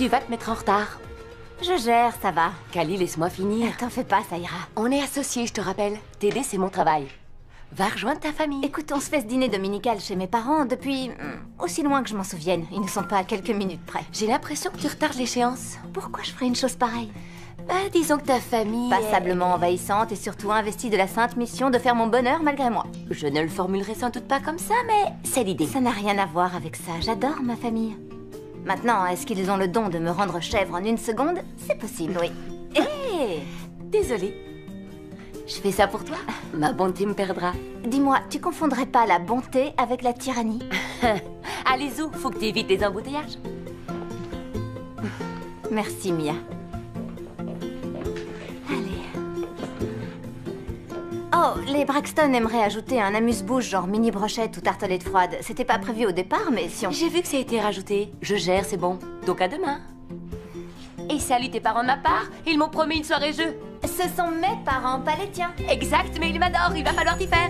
Tu vas te mettre en retard. Je gère, ça va. Cali, laisse-moi finir. T'en fais pas, ça ira. On est associés, je te rappelle. T'aider, c'est mon travail. Va rejoindre ta famille. Écoute, on se fait ce dîner dominical chez mes parents depuis... aussi loin que je m'en souvienne. Ils ne sont pas à quelques minutes près. J'ai l'impression que tu retardes l'échéance. Pourquoi je ferais une chose pareille? Disons que ta famille Passablement envahissante et surtout investie de la sainte mission de faire mon bonheur malgré moi. Je ne le formulerai sans doute pas comme ça, mais c'est l'idée. Ça n'a rien à voir avec ça. J'adore ma famille. Maintenant, est-ce qu'ils ont le don de me rendre chèvre en une seconde? C'est possible, oui. Hé Désolée. Je fais ça pour toi. Ma bonté me perdra. Dis-moi, tu confondrais pas la bonté avec la tyrannie? Allez, Zou, faut que tu évites les embouteillages. Merci, Mia. Allez. Oh, les Braxton aimeraient ajouter un amuse-bouche genre mini brochette ou tartelette froide. C'était pas prévu au départ, mais si on... J'ai vu que ça a été rajouté. Je gère, c'est bon. Donc à demain. Et salut tes parents de ma part. Ils m'ont promis une soirée jeu. Ce sont mes parents, pas les tiens. Exact, mais ils m'adorent. Il va falloir t'y faire.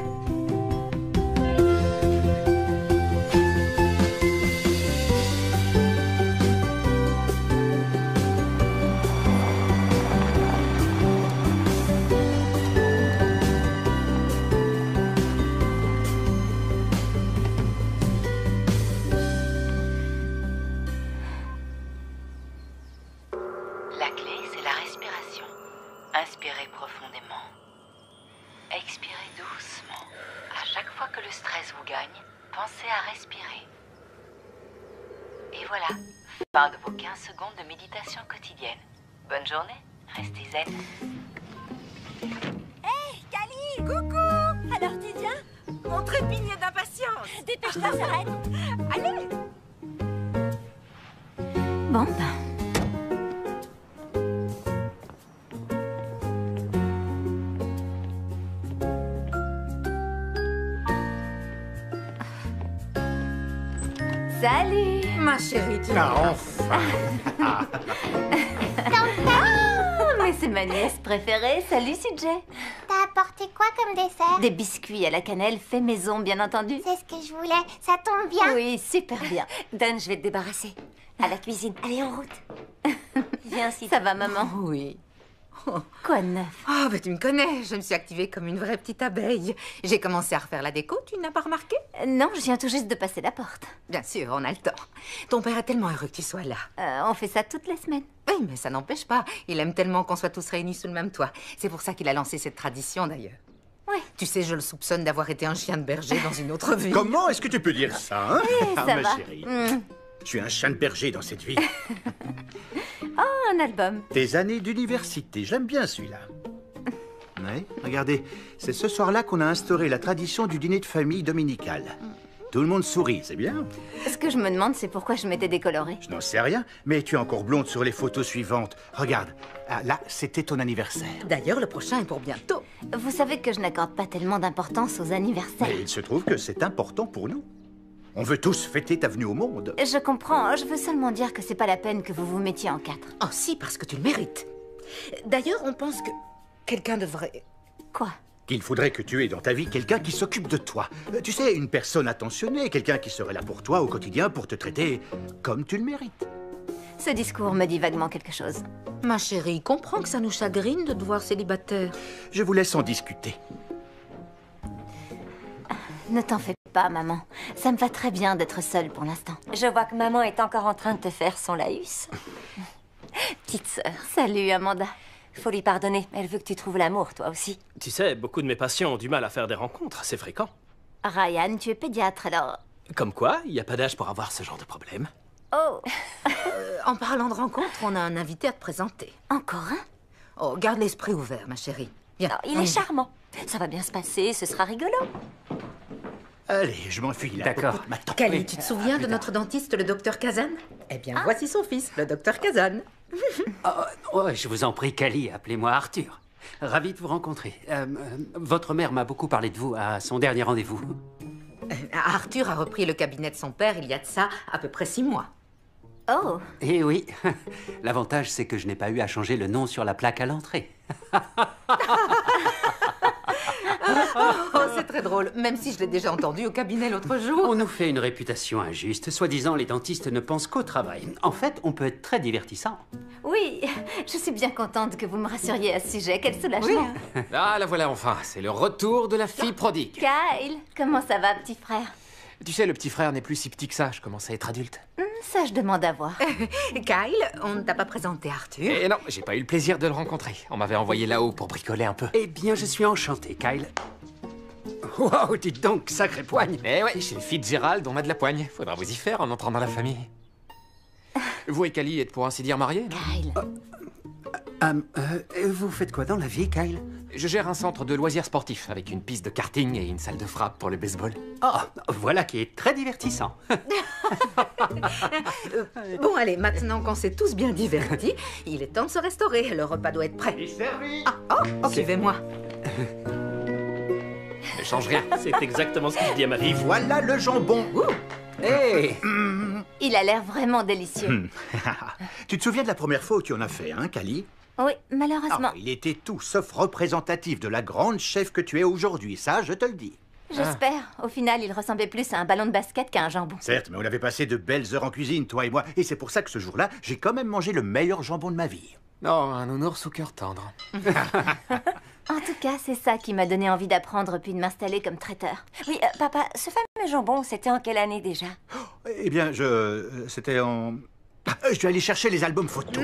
La clé, c'est la respiration. Inspirez profondément. Expirez doucement. À chaque fois que le stress vous gagne, pensez à respirer. Et voilà, fin de vos 15 secondes de méditation quotidienne. Bonne journée, restez zen. Hey, Cali, coucou! Alors tu viens? Mon trépigné d'impatience! Dépêche-toi, s'arrête! Allez! Bon, ben... Salut! Ma chérie, tu Enfin. Mais c'est ma nièce préférée. Salut, CJ. T'as apporté quoi comme dessert? Des biscuits à la cannelle, fait maison, bien entendu. C'est ce que je voulais, ça tombe bien. Oui, super bien. Dan, je vais te débarrasser. À la cuisine. Allez, en route. Viens, si Ça va, maman? Oui. Quoi de neuf? Oh, bah tu me connais, je me suis activée comme une vraie petite abeille. J'ai commencé à refaire la déco, tu n'as pas remarqué? Non, je viens tout juste de passer la porte. Bien sûr, on a le temps. Ton père est tellement heureux que tu sois là. On fait ça toutes les semaines. Oui, mais ça n'empêche pas. Il aime tellement qu'on soit tous réunis sous le même toit. C'est pour ça qu'il a lancé cette tradition, d'ailleurs. Oui. Tu sais, je le soupçonne d'avoir été un chien de berger dans une autre vie. Comment est-ce que tu peux dire ça, hein? ça ma va. chérie. Tu es un chien de berger dans cette vie. Oh, un album. Tes années d'université, j'aime bien celui-là. Oui, regardez, c'est ce soir-là qu'on a instauré la tradition du dîner de famille dominical. Tout le monde sourit, c'est bien. Ce que je me demande, c'est pourquoi je m'étais décolorée. Je n'en sais rien, mais tu es encore blonde sur les photos suivantes. Regarde, là, c'était ton anniversaire. D'ailleurs, le prochain est pour bientôt. Vous savez que je n'accorde pas tellement d'importance aux anniversaires. Et il se trouve que c'est important pour nous. On veut tous fêter ta venue au monde. Je comprends, je veux seulement dire que c'est pas la peine que vous vous mettiez en quatre. Oh si, parce que tu le mérites. D'ailleurs, on pense que quelqu'un devrait... Quoi? Qu'il faudrait que tu aies dans ta vie quelqu'un qui s'occupe de toi. Tu sais, une personne attentionnée, quelqu'un qui serait là pour toi au quotidien pour te traiter comme tu le mérites. Ce discours me dit vaguement quelque chose. Ma chérie, comprends que ça nous chagrine de te voir célibataire. Je vous laisse en discuter. Ne t'en fais pas, maman. Ça me va très bien d'être seule pour l'instant. Je vois que maman est encore en train de te faire son laïus. Petite sœur. Salut, Amanda. Faut lui pardonner. Elle veut que tu trouves l'amour, toi aussi. Tu sais, beaucoup de mes patients ont du mal à faire des rencontres, c'est fréquent. Ryan, tu es pédiatre, alors... Comme quoi, il n'y a pas d'âge pour avoir ce genre de problème. Oh, En parlant de rencontre, on a un invité à te présenter. encore un? Oh, garde l'esprit ouvert, ma chérie. Viens, Non, il on est y va. charmant. Ça va bien se passer, ce sera rigolo. Allez, je m'enfuis là. D'accord. Popote m'attend. Cali, Oui. tu te souviens de notre dentiste, le docteur Kazan? Eh bien, voici son fils, le docteur Kazan. Oh, je vous en prie, Cali, appelez-moi Arthur. Ravi de vous rencontrer. Votre mère m'a beaucoup parlé de vous à son dernier rendez-vous. Arthur a repris le cabinet de son père il y a de ça à peu près 6 mois. Oh, Eh oui, l'avantage c'est que je n'ai pas eu à changer le nom sur la plaque à l'entrée. Oh, c'est très drôle, même si je l'ai déjà entendu au cabinet l'autre jour. On nous fait une réputation injuste. Soi-disant, les dentistes ne pensent qu'au travail. En fait, on peut être très divertissant. Oui, je suis bien contente que vous me rassuriez à ce sujet. Quel soulagement. Ah, la voilà enfin. C'est le retour de la fille prodigue. Kyle, comment ça va, petit frère? Tu sais, le petit frère n'est plus si petit que ça. Je commence à être adulte. Ça, je demande à voir. Kyle, on ne t'a pas présenté Arthur? Et non, j'ai pas eu le plaisir de le rencontrer. On m'avait envoyé là-haut pour bricoler un peu. Eh bien, je suis enchanté, Kyle. Wow, dites donc, sacrée poigne. Eh ouais, chez Fitzgerald, on a de la poigne. Faudra vous y faire en entrant dans la famille. Vous et Callie êtes pour ainsi dire mariés, non? Kyle. Vous faites quoi dans la vie, Kyle? Je gère un centre de loisirs sportifs avec une piste de karting et une salle de frappe pour le baseball. Oh, voilà qui est très divertissant. Bon, allez, maintenant qu'on s'est tous bien divertis, il est temps de se restaurer. Le repas doit être prêt. Suivez-moi. Ne change rien. C'est exactement ce que je dis à ma fille. Voilà le jambon. Hey. Il a l'air vraiment délicieux. Tu te souviens de la première fois où tu en as fait, hein, Callie? Oui, malheureusement. Il était tout sauf représentatif de la grande chef que tu es aujourd'hui, ça, je te le dis. J'espère. Au final, il ressemblait plus à un ballon de basket qu'à un jambon. Certes, mais on avait passé de belles heures en cuisine, toi et moi, et c'est pour ça que ce jour-là, j'ai quand même mangé le meilleur jambon de ma vie. Non, un nounours au cœur tendre. En tout cas, c'est ça qui m'a donné envie d'apprendre puis de m'installer comme traiteur. Oui, papa, ce fameux jambon, c'était en quelle année déjà? Eh bien, c'était en... Je vais aller chercher les albums photos.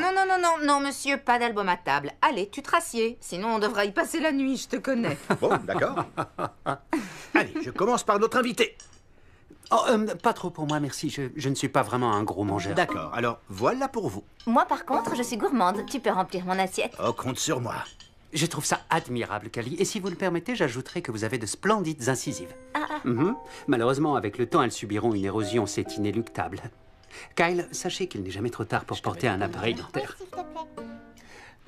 Non, monsieur, pas d'album à table. Allez, tu te rassieds, sinon on devra y passer la nuit, je te connais. Bon, d'accord. Allez, je commence par notre invité. Oh, pas trop pour moi, merci. Je ne suis pas vraiment un gros mangeur. D'accord, alors voilà pour vous. Moi, par contre, je suis gourmande. Tu peux remplir mon assiette. Oh, compte sur moi. Je trouve ça admirable, Callie. Et si vous le permettez, j'ajouterai que vous avez de splendides incisives. Malheureusement, avec le temps, elles subiront une érosion, c'est inéluctable. Kyle, sachez qu'il n'est jamais trop tard pour porter un appareil dentaire. S'il te plaît.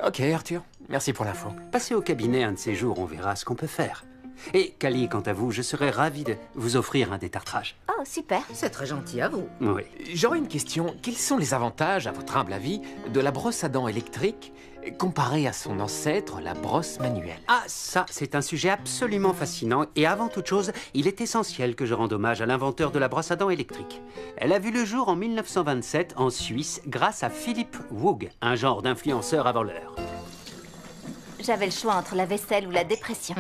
Ok, Arthur. Merci pour l'info. Passez au cabinet un de ces jours, on verra ce qu'on peut faire. Et Callie, quant à vous, je serais ravi de vous offrir un détartrage. Oh, super. C'est très gentil à vous. Oui. J'aurais une question. Quels sont les avantages, à votre humble avis, de la brosse à dents électrique comparée à son ancêtre, la brosse manuelle? Ah, ça, c'est un sujet absolument fascinant. Et avant toute chose, il est essentiel que je rende hommage à l'inventeur de la brosse à dents électrique. Elle a vu le jour en 1927 en Suisse grâce à Philippe Woog, un genre d'influenceur avant l'heure. J'avais le choix entre la vaisselle ou la dépression.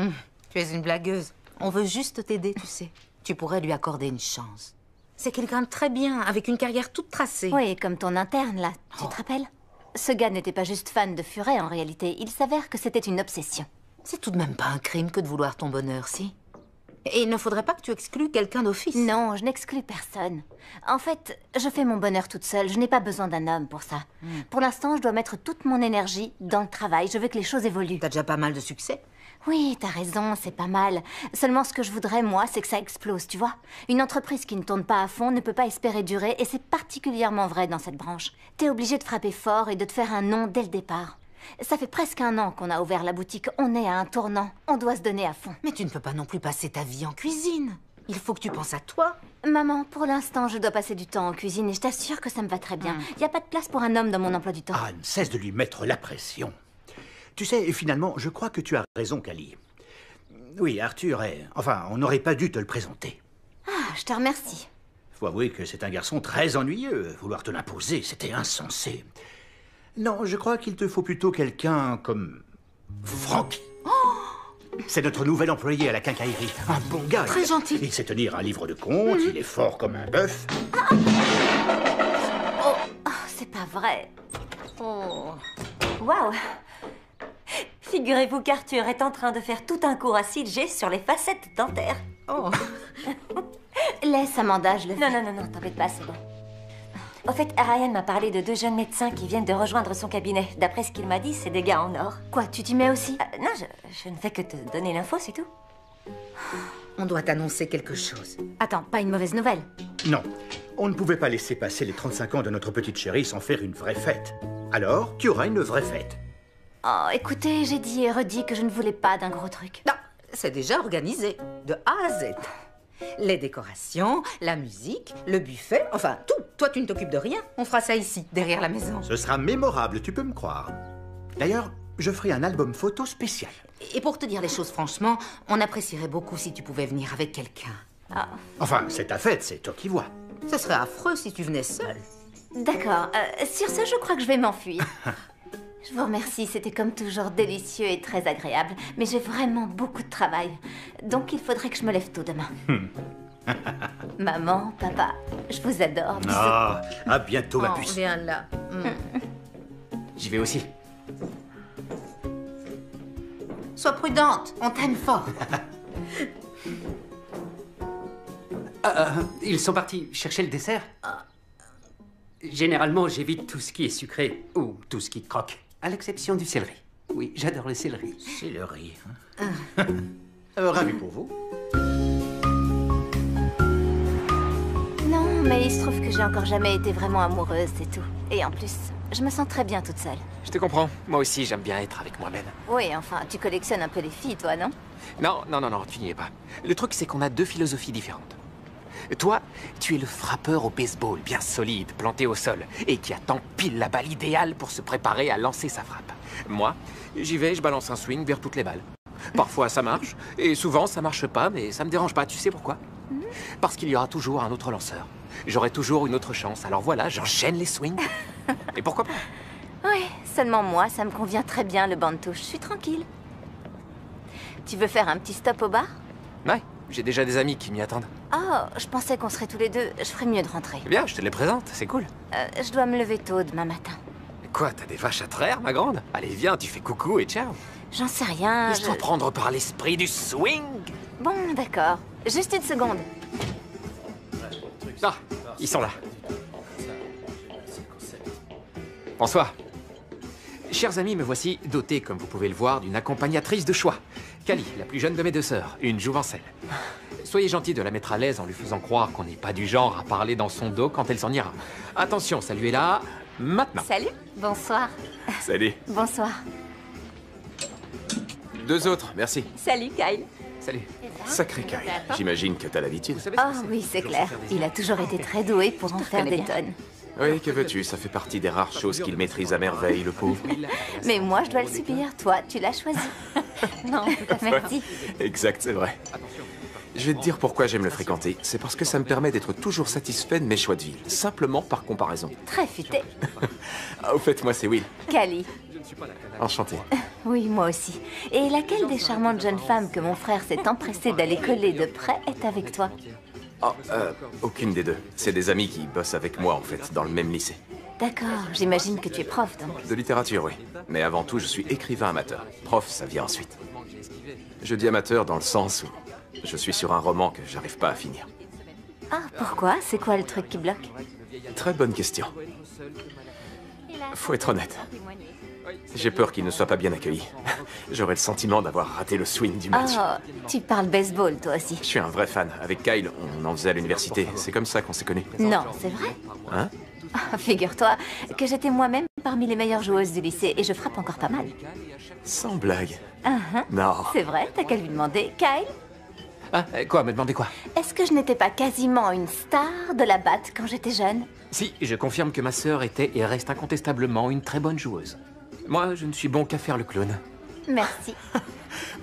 Tu es une blagueuse. On veut juste t'aider, tu sais. Tu pourrais lui accorder une chance. C'est quelqu'un de très bien, avec une carrière toute tracée. Oui, comme ton interne, là. Tu te rappelles? Ce gars n'était pas juste fan de furet, en réalité. Il s'avère que c'était une obsession. C'est tout de même pas un crime que de vouloir ton bonheur, si? Et il ne faudrait pas que tu exclues quelqu'un d'office. Non, je n'exclus personne. En fait, je fais mon bonheur toute seule. Je n'ai pas besoin d'un homme pour ça. Pour l'instant, je dois mettre toute mon énergie dans le travail. Je veux que les choses évoluent. T'as déjà pas mal de succès. Oui, t'as raison, c'est pas mal. Seulement, ce que je voudrais, moi, c'est que ça explose, tu vois. Une entreprise qui ne tourne pas à fond ne peut pas espérer durer, et c'est particulièrement vrai dans cette branche. T'es obligé de frapper fort et de te faire un nom dès le départ. Ça fait presque 1 an qu'on a ouvert la boutique. On est à un tournant. On doit se donner à fond. Mais tu ne peux pas non plus passer ta vie en cuisine. Il faut que tu penses à toi. Maman, pour l'instant, je dois passer du temps en cuisine et je t'assure que ça me va très bien. Y a pas de place pour un homme dans mon emploi du temps. Anne, cesse de lui mettre la pression. Tu sais, finalement, je crois que tu as raison, Callie. Oui, Arthur est... Enfin, on n'aurait pas dû te le présenter. Ah, je te remercie. Faut avouer que c'est un garçon très ennuyeux. Vouloir te l'imposer, c'était insensé. Non, je crois qu'il te faut plutôt quelqu'un comme... Francky. C'est notre nouvel employé à la quincaillerie. Un bon gars. Très gentil. Il sait tenir un livre de comptes, il est fort comme un bœuf. C'est pas vrai. Waouh! Figurez-vous qu'Arthur est en train de faire tout un cours à 6G sur les facettes dentaires. Laisse Amanda, je le fais. Non, t'embête pas, c'est bon. Au fait, Ryan m'a parlé de 2 jeunes médecins qui viennent de rejoindre son cabinet. D'après ce qu'il m'a dit, c'est des gars en or. Quoi, tu t'y mets aussi? Non, je ne fais que te donner l'info, c'est tout. On doit t'annoncer quelque chose. Attends, pas une mauvaise nouvelle. Non, on ne pouvait pas laisser passer les 35 ans de notre petite chérie sans faire une vraie fête. Alors, tu auras une vraie fête. Oh, écoutez, j'ai dit et redit que je ne voulais pas d'un gros truc. Non, c'est déjà organisé, de A à Z. Les décorations, la musique, le buffet, enfin tout. Toi, tu ne t'occupes de rien. On fera ça ici, derrière la maison. Ce sera mémorable, tu peux me croire. D'ailleurs, je ferai un album photo spécial. Et pour te dire les choses franchement, on apprécierait beaucoup si tu pouvais venir avec quelqu'un. Ah, Enfin, c'est ta fête, c'est toi qui vois. Ce serait affreux si tu venais seule. d'accord. Sur ce, je crois que je vais m'enfuir. Je vous remercie, c'était comme toujours délicieux et très agréable. Mais j'ai vraiment beaucoup de travail. Donc il faudrait que je me lève tôt demain. Maman, papa, je vous adore. Bisous. Ah, à bientôt, ma Oh, puce. viens là. J'y vais aussi. Sois prudente, on t'aime fort. Ils sont partis chercher le dessert. Généralement, j'évite tout ce qui est sucré ou tout ce qui croque, à l'exception du céleri. Oui, j'adore le céleri. Céleri. Hein? Ravi pour vous. Non, mais il se trouve que j'ai encore jamais été vraiment amoureuse, c'est tout. Et en plus, je me sens très bien toute seule. Je te comprends. Moi aussi, j'aime bien être avec moi-même. Oui, enfin, tu collectionnes un peu les filles, toi, non? Non, non, non, non, tu n'y es pas. Le truc, c'est qu'on a deux philosophies différentes. Toi, tu es le frappeur au baseball, bien solide, planté au sol, et qui attend pile la balle idéale pour se préparer à lancer sa frappe. Moi, j'y vais, je balance un swing vers toutes les balles. Parfois, ça marche, et souvent, ça marche pas, mais ça me dérange pas. Tu sais pourquoi? Parce qu'il y aura toujours un autre lanceur. J'aurai toujours une autre chance. Alors voilà, j'enchaîne les swings. Et pourquoi pas? Oui, seulement moi, ça me convient très bien, le banc de touche. Je suis tranquille. Tu veux faire un petit stop au bar? Ouais, j'ai déjà des amis qui m'y attendent. Oh, je pensais qu'on serait tous les deux. Je ferais mieux de rentrer. Eh bien, je te les présente, c'est cool. Je dois me lever tôt demain matin. Quoi, t'as des vaches à traire, ma grande? Allez, viens, tu fais coucou et ciao. J'en sais rien. Laisse-toi prendre par l'esprit du swing. Bon, d'accord. Juste une seconde. Ah, ils sont là. Bonsoir. Chers amis, me voici doté, comme vous pouvez le voir, d'une accompagnatrice de choix. Kali, la plus jeune de mes deux sœurs, une jouvencelle. Soyez gentil de la mettre à l'aise en lui faisant croire qu'on n'est pas du genre à parler dans son dos quand elle s'en ira. Attention, saluez-la maintenant. Salut. Bonsoir. Salut. Bonsoir. Deux autres, merci. Salut, Kyle. Salut. Sacré Kyle. J'imagine que t'as l'habitude. Oh oui, c'est clair. Il a toujours été très doué pour en faire des tonnes. Oui, que veux-tu, ça fait partie des rares choses qu'il maîtrise à merveille, le pauvre. Mais moi, je dois le subir. Toi, tu l'as choisi. Non, merci. Exact, c'est vrai. Je vais te dire pourquoi j'aime le fréquenter. C'est parce que ça me permet d'être toujours satisfait de mes choix de ville, simplement par comparaison. Très futé. Ah, au fait, moi c'est Will. Kali. Enchanté. Oui, moi aussi. Et laquelle des charmantes jeunes femmes que mon frère s'est empressé d'aller coller de près est avec toi? Oh, aucune des deux. C'est des amis qui bossent avec moi, en fait, dans le même lycée. D'accord, j'imagine que tu es prof, donc. De littérature, oui. Mais avant tout, je suis écrivain amateur. Prof, ça vient ensuite. Je dis amateur dans le sens où je suis sur un roman que j'arrive pas à finir. Ah, pourquoi? C'est quoi le truc qui bloque? Très bonne question. Faut être honnête. J'ai peur qu'il ne soit pas bien accueilli. J'aurais le sentiment d'avoir raté le swing du match. Oh, tu parles baseball, toi aussi. Je suis un vrai fan. Avec Kyle, on en faisait à l'université. C'est comme ça qu'on s'est connus. Non, c'est vrai? Hein? Ah, figure-toi que j'étais moi-même parmi les meilleures joueuses du lycée et je frappe encore pas mal. Sans blague. Uh-huh. Non. C'est vrai, t'as qu'à lui demander. Kyle, Ah, quoi, me demandez quoi? est-ce que je n'étais pas quasiment une star de la batte quand j'étais jeune? Si, je confirme que ma sœur était et reste incontestablement une très bonne joueuse. Moi, je ne suis bon qu'à faire le clown. Merci.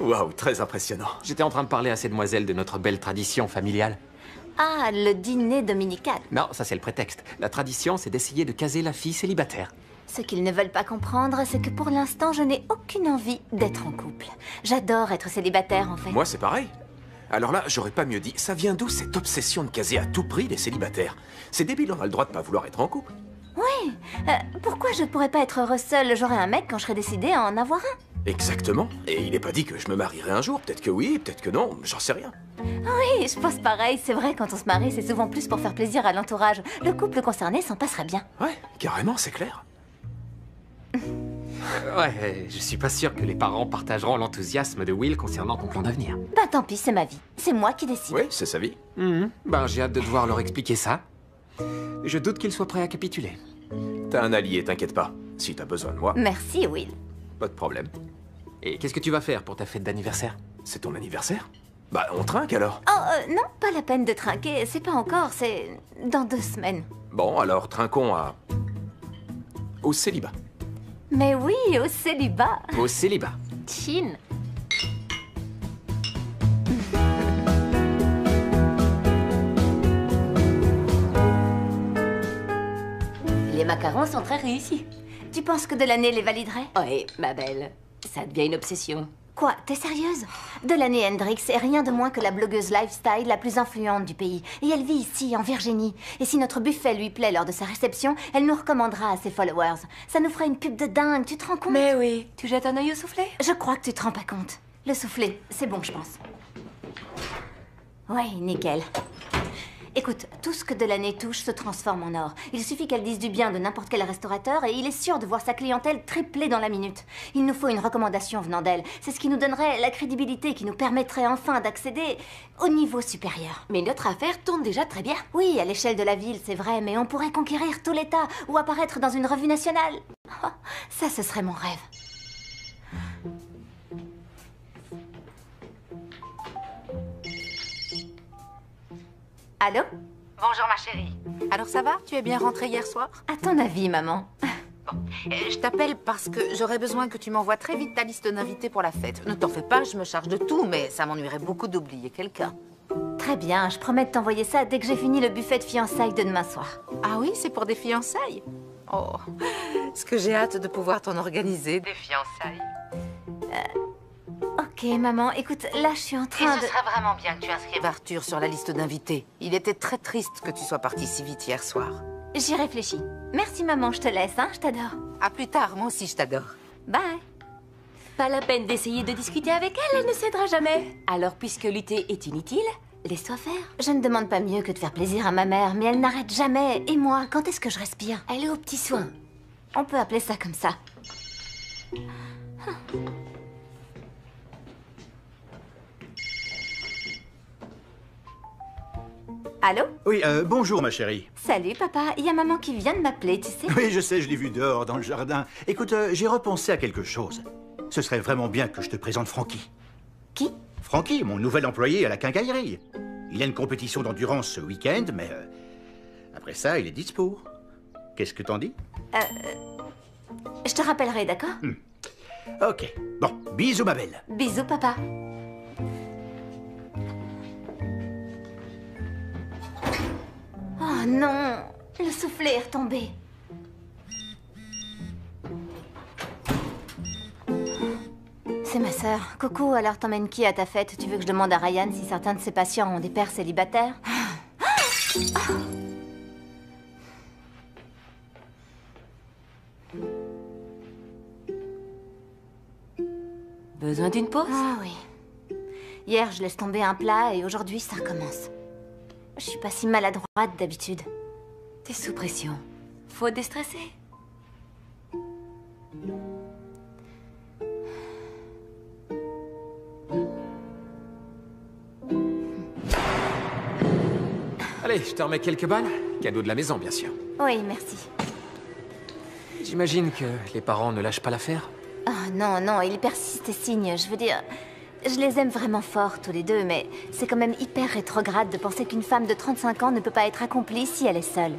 Waouh, très impressionnant. J'étais en train de parler à ces demoiselles de notre belle tradition familiale. Ah, le dîner dominical. Non, ça c'est le prétexte. La tradition, c'est d'essayer de caser la fille célibataire. Ce qu'ils ne veulent pas comprendre, c'est que pour l'instant, je n'ai aucune envie d'être en couple. J'adore être célibataire, en fait. Moi, c'est pareil. Alors là, j'aurais pas mieux dit. Ça vient d'où cette obsession de caser à tout prix les célibataires? C'est débile, on a le droit de pas vouloir être en couple. Oui. Pourquoi je pourrais pas être heureuse seule? J'aurais un mec quand je serai décidée à en avoir un. Exactement. Et il est pas dit que je me marierai un jour. Peut-être que oui, peut-être que non. J'en sais rien. Oui, je pense pareil. C'est vrai, quand on se marie, c'est souvent plus pour faire plaisir à l'entourage. Le couple concerné s'en passerait bien. Ouais, carrément, c'est clair. Ouais, je suis pas sûr que les parents partageront l'enthousiasme de Will concernant ton plan d'avenir. Bah tant pis, c'est ma vie. C'est moi qui décide. Oui, c'est sa vie. Ben, j'ai hâte de devoir leur expliquer ça. Je doute qu'ils soient prêts à capituler. T'as un allié, t'inquiète pas. Si t'as besoin de moi, Merci, Will. pas de problème. Et qu'est-ce que tu vas faire pour ta fête d'anniversaire? C'est ton anniversaire? Bah, on trinque alors. Oh, non, pas la peine de trinquer. C'est pas encore, c'est dans 2 semaines. Bon, alors trinquons au célibat. Mais oui, au célibat. Au célibat. Chin. Les macarons sont très réussis. Tu penses que Delaney les validerait? Oui, ma belle. Ça devient une obsession. Quoi? T'es sérieuse? Delaney Hendrix est rien de moins que la blogueuse lifestyle la plus influente du pays. Et elle vit ici, en Virginie. Et si notre buffet lui plaît lors de sa réception, elle nous recommandera à ses followers. Ça nous fera une pub de dingue, tu te rends compte? Mais oui, tu jettes un œil au soufflé? Je crois que tu te rends pas compte. Le soufflé, c'est bon, je pense. Ouais, nickel. Écoute, tout ce que Delaney touche se transforme en or. Il suffit qu'elle dise du bien de n'importe quel restaurateur et il est sûr de voir sa clientèle tripler dans la minute. Il nous faut une recommandation venant d'elle. C'est ce qui nous donnerait la crédibilité qui nous permettrait enfin d'accéder au niveau supérieur. Mais notre affaire tourne déjà très bien. Oui, à l'échelle de la ville, c'est vrai, mais on pourrait conquérir tout l'État ou apparaître dans une revue nationale. Oh, ça, ce serait mon rêve. Allô? Bonjour ma chérie. Alors ça va? Tu es bien rentrée hier soir? À ton avis, maman? Je t'appelle parce que j'aurais besoin que tu m'envoies très vite ta liste d'invités pour la fête. Ne t'en fais pas, je me charge de tout, mais ça m'ennuierait beaucoup d'oublier quelqu'un. Très bien, je promets de t'envoyer ça dès que j'ai fini le buffet de fiançailles de demain soir. Ah oui, c'est pour des fiançailles? Oh, ce que j'ai hâte de pouvoir t'en organiser, des fiançailles. Ok, maman, écoute, là, je suis en train de... Ce serait vraiment bien que tu inscrives Arthur sur la liste d'invités. Il était très triste que tu sois partie si vite hier soir. J'y réfléchis. Merci, maman, je te laisse, hein, je t'adore. À plus tard, moi aussi je t'adore. Bye. Pas la peine d'essayer de discuter avec elle, elle ne cédera jamais. Alors, puisque lutter est inutile, laisse-toi faire. Je ne demande pas mieux que de faire plaisir à ma mère, mais elle n'arrête jamais. Et moi, quand est-ce que je respire? Elle est aux petits soins. On peut appeler ça comme ça. Allô? Oui, bonjour ma chérie. Salut papa, il y a maman qui vient de m'appeler, tu sais. Oui, je sais, je l'ai vu dehors dans le jardin. Écoute, j'ai repensé à quelque chose. Ce serait vraiment bien que je te présente Frankie. Qui? Frankie, mon nouvel employé à la quincaillerie. Il a une compétition d'endurance ce week-end, mais après ça, il est dispo. Qu'est-ce que t'en dis? Je te rappellerai, d'accord? Ok. Bon, bisous ma belle. Bisous papa. Oh non, le soufflet est retombé. C'est ma sœur. Coucou, alors t'emmènes qui à ta fête? Tu veux que je demande à Ryan si certains de ses patients ont des pères célibataires? Besoin d'une pause? Ah oui. Hier, je laisse tomber un plat et aujourd'hui, ça recommence. Je suis pas si maladroite d'habitude. T'es sous pression. Faut déstresser. Allez, je te remets quelques balles. Cadeau de la maison, bien sûr. Oui, merci. J'imagine que les parents ne lâchent pas l'affaire. Oh non, non, ils persistent et signent. Je veux dire, je les aime vraiment fort tous les deux, mais c'est quand même hyper rétrograde de penser qu'une femme de 35 ans ne peut pas être accomplie si elle est seule.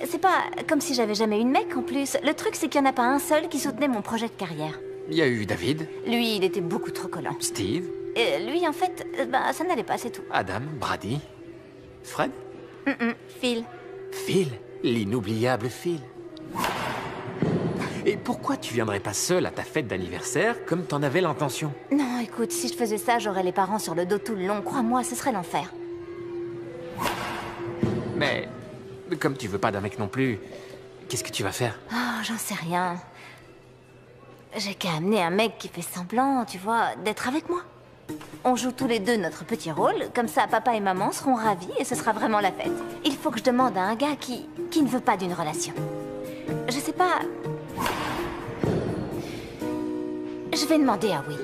C'est pas comme si j'avais jamais eu de mec en plus. Le truc, c'est qu'il n'y en a pas un seul qui soutenait mon projet de carrière. Il y a eu David. Lui, il était beaucoup trop collant. Steve. Et lui, en fait, bah, ça n'allait pas, c'est tout. Adam, Brady. Fred. Phil. Phil, l'inoubliable Phil. Et pourquoi tu viendrais pas seule à ta fête d'anniversaire comme t'en avais l'intention? Non, écoute, si je faisais ça, j'aurais les parents sur le dos tout le long. Crois-moi, ce serait l'enfer. Mais comme tu veux pas d'un mec non plus, qu'est-ce que tu vas faire? Oh, j'en sais rien. J'ai qu'à amener un mec qui fait semblant, tu vois, d'être avec moi. On joue tous les deux notre petit rôle, comme ça papa et maman seront ravis et ce sera vraiment la fête. Il faut que je demande à un gars qui ne veut pas d'une relation. Je sais pas... Je vais demander à Will.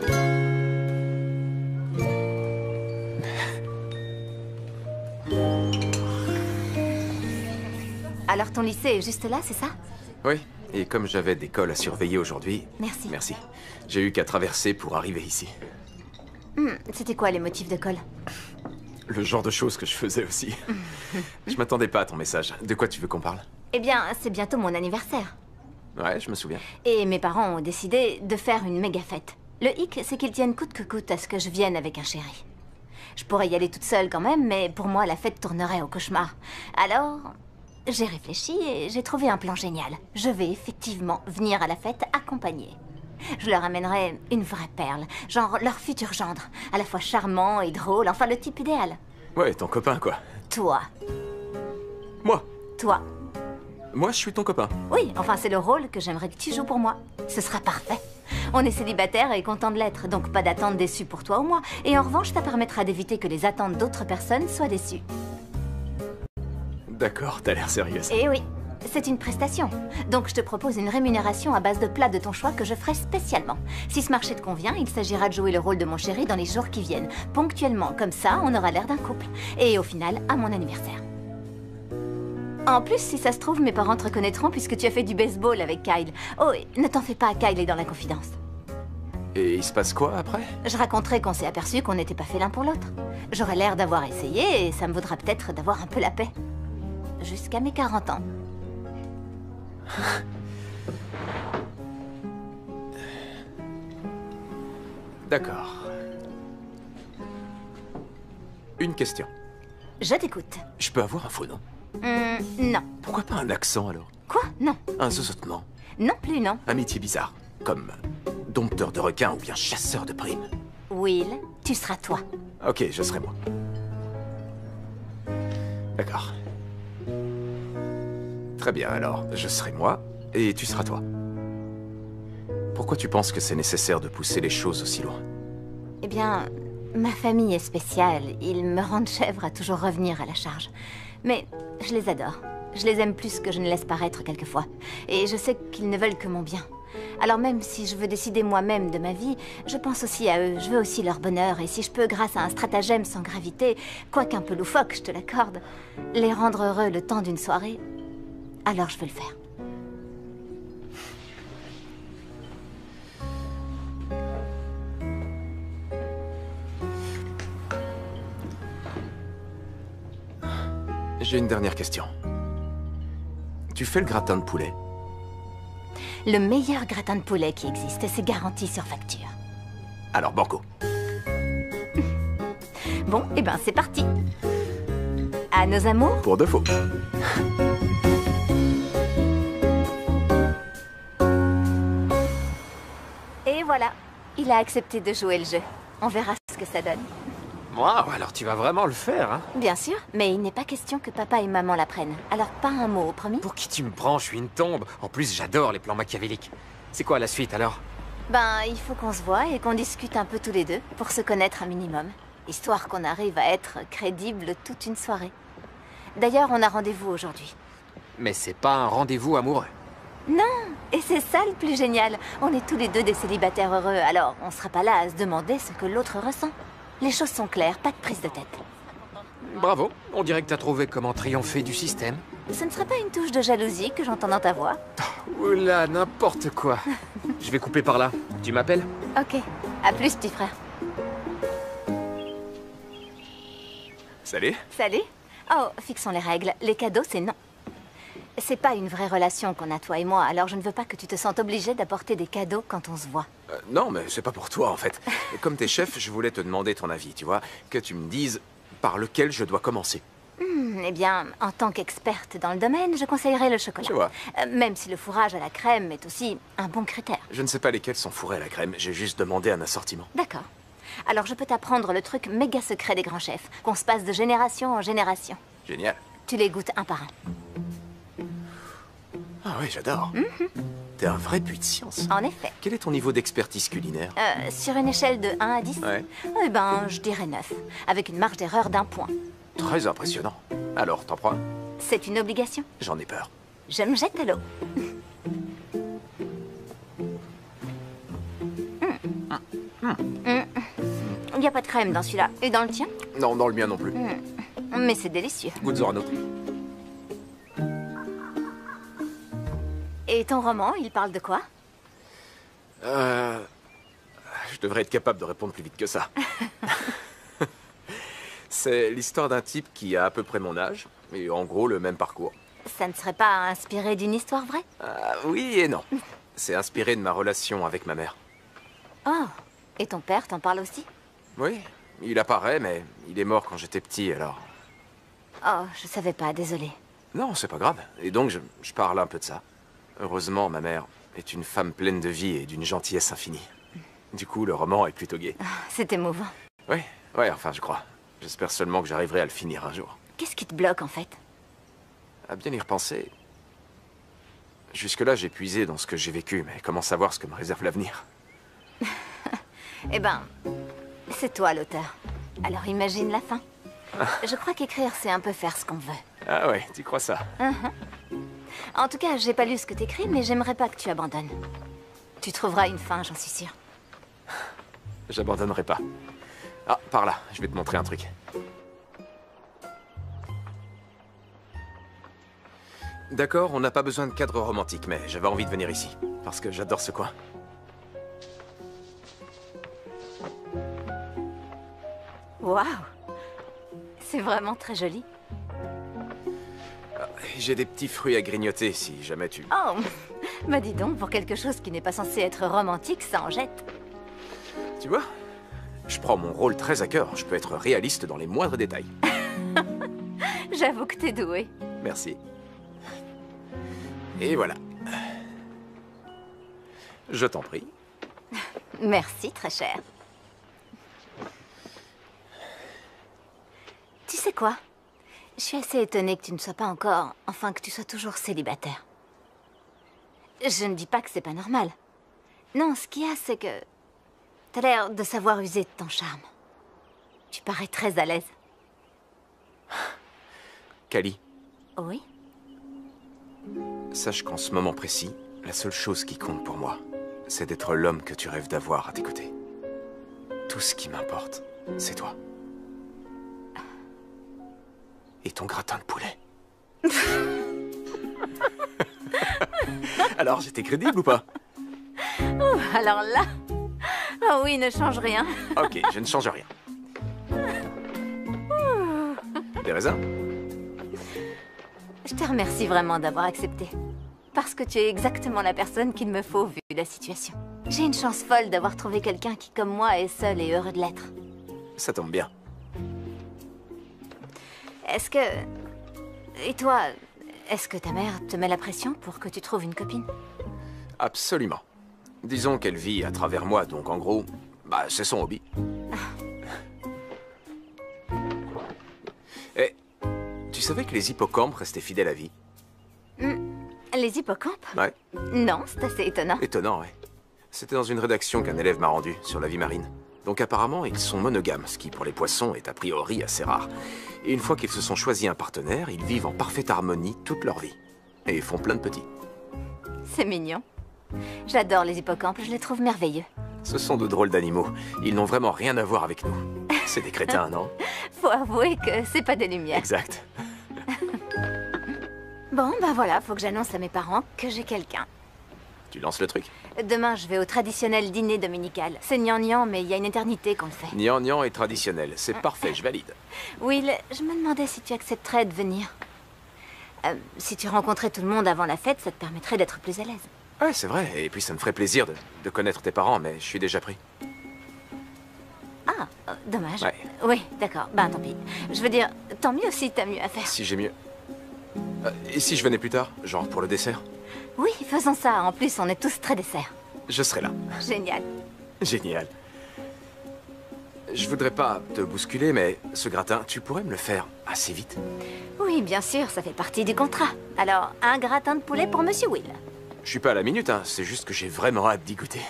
Alors ton lycée est juste là, c'est ça? Oui, et comme j'avais des cols à surveiller aujourd'hui... Merci. Merci. J'ai eu qu'à traverser pour arriver ici. C'était quoi les motifs de colle? Le genre de choses que je faisais aussi. Je m'attendais pas à ton message. De quoi tu veux qu'on parle? Eh bien, c'est bientôt mon anniversaire. Ouais, je me souviens. Et mes parents ont décidé de faire une méga fête. Le hic, c'est qu'ils tiennent coûte que coûte à ce que je vienne avec un chéri. Je pourrais y aller toute seule quand même, mais pour moi, la fête tournerait au cauchemar. Alors, j'ai réfléchi et j'ai trouvé un plan génial. Je vais effectivement venir à la fête accompagnée. Je leur amènerai une vraie perle, genre leur futur gendre, à la fois charmant et drôle, enfin le type idéal. Ouais, ton copain, quoi. Toi. Moi? Toi. Moi, je suis ton copain. Oui, enfin c'est le rôle que j'aimerais que tu joues pour moi. Ce sera parfait. On est célibataire et content de l'être, donc pas d'attente déçue pour toi ou moi. Et en revanche, ça permettra d'éviter que les attentes d'autres personnes soient déçues. D'accord, t'as l'air sérieuse. Eh oui, c'est une prestation. Donc je te propose une rémunération à base de plats de ton choix que je ferai spécialement. Si ce marché te convient, il s'agira de jouer le rôle de mon chéri dans les jours qui viennent. Ponctuellement, comme ça, on aura l'air d'un couple. Et au final, à mon anniversaire. En plus, si ça se trouve, mes parents te reconnaîtront puisque tu as fait du baseball avec Kyle. Oh, et ne t'en fais pas, Kyle est dans la confidence. Et il se passe quoi après? Je raconterai qu'on s'est aperçu qu'on n'était pas fait l'un pour l'autre. J'aurais l'air d'avoir essayé et ça me vaudra peut-être d'avoir un peu la paix. Jusqu'à mes 40 ans. D'accord. Une question. Je t'écoute. Je peux avoir un faux nom? Non. Pourquoi pas un accent alors? Quoi? Non. Un zozotement? Non plus, non. Un métier bizarre, comme dompteur de requins ou bien chasseur de primes? Will, tu seras toi. Ok, je serai moi. D'accord. Très bien, alors, je serai moi, et tu seras toi. Pourquoi tu penses que c'est nécessaire de pousser les choses aussi loin? Eh bien, ma famille est spéciale. Ils me rendent chèvre à toujours revenir à la charge. Mais je les adore. Je les aime plus que je ne laisse paraître quelquefois. Et je sais qu'ils ne veulent que mon bien. Alors même si je veux décider moi-même de ma vie, je pense aussi à eux. Je veux aussi leur bonheur. Et si je peux, grâce à un stratagème sans gravité, quoiqu'un peu loufoque, je te l'accorde, les rendre heureux le temps d'une soirée, alors je veux le faire. J'ai une dernière question. Tu fais le gratin de poulet? Le meilleur gratin de poulet qui existe, et c'est garanti sur facture. Alors, banco. Bon, eh ben c'est parti. À nos amours. Pour de faux. Et voilà, il a accepté de jouer le jeu. On verra ce que ça donne. Waouh, alors tu vas vraiment le faire, hein? Bien sûr, mais il n'est pas question que papa et maman l'apprennent. Alors pas un mot, promis? Pour qui tu me prends? Je suis une tombe. En plus, j'adore les plans machiavéliques. C'est quoi la suite, alors? Ben, il faut qu'on se voie et qu'on discute un peu tous les deux, pour se connaître un minimum. Histoire qu'on arrive à être crédibles toute une soirée. D'ailleurs, on a rendez-vous aujourd'hui. Mais c'est pas un rendez-vous amoureux. Non, et c'est ça le plus génial. On est tous les deux des célibataires heureux, alors on sera pas là à se demander ce que l'autre ressent. Les choses sont claires, pas de prise de tête. Bravo, on dirait que t'as trouvé comment triompher du système. Ce ne serait pas une touche de jalousie que j'entends dans ta voix? Oula, n'importe quoi. Je vais couper par là. Tu m'appelles? Ok, à plus petit frère. Salut. Salut. Oh, fixons les règles. Les cadeaux, c'est non. C'est pas une vraie relation qu'on a, toi et moi, alors je ne veux pas que tu te sentes obligé d'apporter des cadeaux quand on se voit. Non, mais c'est pas pour toi, en fait. Comme t'es chef, je voulais te demander ton avis, tu vois. Que tu me dises par lequel je dois commencer. Eh bien, en tant qu'experte dans le domaine, je conseillerais le chocolat. Je vois. Même si le fourrage à la crème est aussi un bon critère. Je ne sais pas lesquels sont fourrés à la crème, j'ai juste demandé un assortiment. D'accord. Alors je peux t'apprendre le truc méga secret des grands chefs, qu'on se passe de génération en génération. Génial. Tu les goûtes un par un. Ah oui, j'adore. T'es un vrai puits de science. En effet. Quel est ton niveau d'expertise culinaire? Sur une échelle de 1 à 10, Ouais. Eh ben, je dirais 9, avec une marge d'erreur d'1 point. Très impressionnant. Alors, t'en prends un? C'est une obligation. J'en ai peur. Je me jette à l'eau. Il n'y a pas de crème dans celui-là. Et dans le tien? Non, dans le mien non plus. Mais c'est délicieux. Goûte Zorano. Et ton roman, il parle de quoi? Je devrais être capable de répondre plus vite que ça. C'est l'histoire d'un type qui a à peu près mon âge, et en gros le même parcours. Ça ne serait pas inspiré d'une histoire vraie? Oui et non. C'est inspiré de ma relation avec ma mère. Oh, et ton père t'en parle aussi? Oui, il apparaît, mais il est mort quand j'étais petit, alors... Oh, je savais pas, désolée. Non, c'est pas grave. Et donc, je parle un peu de ça. Heureusement, ma mère est une femme pleine de vie et d'une gentillesse infinie. Du coup, le roman est plutôt gai. C'est émouvant. Oui, ouais, enfin, je crois. J'espère seulement que j'arriverai à le finir un jour. Qu'est-ce qui te bloque, en fait? À bien y repenser... Jusque-là, j'ai puisé dans ce que j'ai vécu, mais comment savoir ce que me réserve l'avenir? Eh ben, c'est toi l'auteur. Alors imagine la fin. Je crois qu'écrire, c'est un peu faire ce qu'on veut. Ah ouais, tu crois ça? En tout cas, j'ai pas lu ce que t'écris, mais j'aimerais pas que tu abandonnes. Tu trouveras une fin, j'en suis sûre. J'abandonnerai pas. Ah, par là, je vais te montrer un truc. D'accord, on n'a pas besoin de cadre romantique, mais j'avais envie de venir ici, parce que j'adore ce coin. Waouh! C'est vraiment très joli. J'ai des petits fruits à grignoter, si jamais tu... Oh! Bah dis donc, pour quelque chose qui n'est pas censé être romantique, ça en jette. Tu vois? Je prends mon rôle très à cœur, je peux être réaliste dans les moindres détails. J'avoue que t'es doué. Merci. Et voilà. Je t'en prie. Merci, très cher. Tu sais quoi? Je suis assez étonnée que tu ne sois pas encore... Enfin, que tu sois toujours célibataire. Je ne dis pas que c'est pas normal. Non, ce qu'il y a, c'est que... T'as l'air de savoir user de ton charme. Tu parais très à l'aise. Cali, Oui? sache qu'en ce moment précis, la seule chose qui compte pour moi, c'est d'être l'homme que tu rêves d'avoir à tes côtés. Tout ce qui m'importe, c'est toi. Et ton gratin de poulet. Alors, j'étais crédible ou pas? Alors là... Oh oui, ne change rien. Ok, je ne change rien. Des raisins? Je te remercie vraiment d'avoir accepté. Parce que tu es exactement la personne qu'il me faut vu la situation. J'ai une chance folle d'avoir trouvé quelqu'un qui, comme moi, est seul et heureux de l'être. Ça tombe bien. Est-ce que... Et toi, est-ce que ta mère te met la pression pour que tu trouves une copine? Absolument. Disons qu'elle vit à travers moi, donc en gros, bah, c'est son hobby. Et tu savais que les hippocampes restaient fidèles à vie? Les hippocampes? Ouais. Non, c'est assez étonnant. Étonnant, ouais. C'était dans une rédaction qu'un élève m'a rendue sur la vie marine. Donc apparemment, ils sont monogames, ce qui pour les poissons est a priori assez rare. Et une fois qu'ils se sont choisis un partenaire, ils vivent en parfaite harmonie toute leur vie. Et ils font plein de petits. C'est mignon. J'adore les hippocampes, je les trouve merveilleux. Ce sont de drôles d'animaux. Ils n'ont vraiment rien à voir avec nous. C'est des crétins, non? Faut avouer que c'est pas des lumières. Exact. Bon, bah voilà, faut que j'annonce à mes parents que j'ai quelqu'un. Tu lances le truc? Demain, je vais au traditionnel dîner dominical. C'est gnangnan, mais il y a une éternité qu'on le fait. Gnangnan est traditionnel. C'est parfait, je valide. Will, je me demandais si tu accepterais de venir. Si tu rencontrais tout le monde avant la fête, ça te permettrait d'être plus à l'aise. Ouais, c'est vrai. Et puis ça me ferait plaisir de connaître tes parents, mais je suis déjà pris. Ah, dommage. Ouais. Oui, d'accord. Ben, tant pis. Je veux dire, tant mieux si t'as mieux à faire. Si j'ai mieux. Et si je venais plus tard? Genre pour le dessert? Oui, faisons ça. En plus, on est tous très desserts. Je serai là. Génial. Génial. Je voudrais pas te bousculer, mais ce gratin, tu pourrais me le faire assez vite? Oui, bien sûr, ça fait partie du contrat. Alors, un gratin de poulet pour Monsieur Will. Je suis pas à la minute, hein. C'est juste que j'ai vraiment hâte d'y goûter.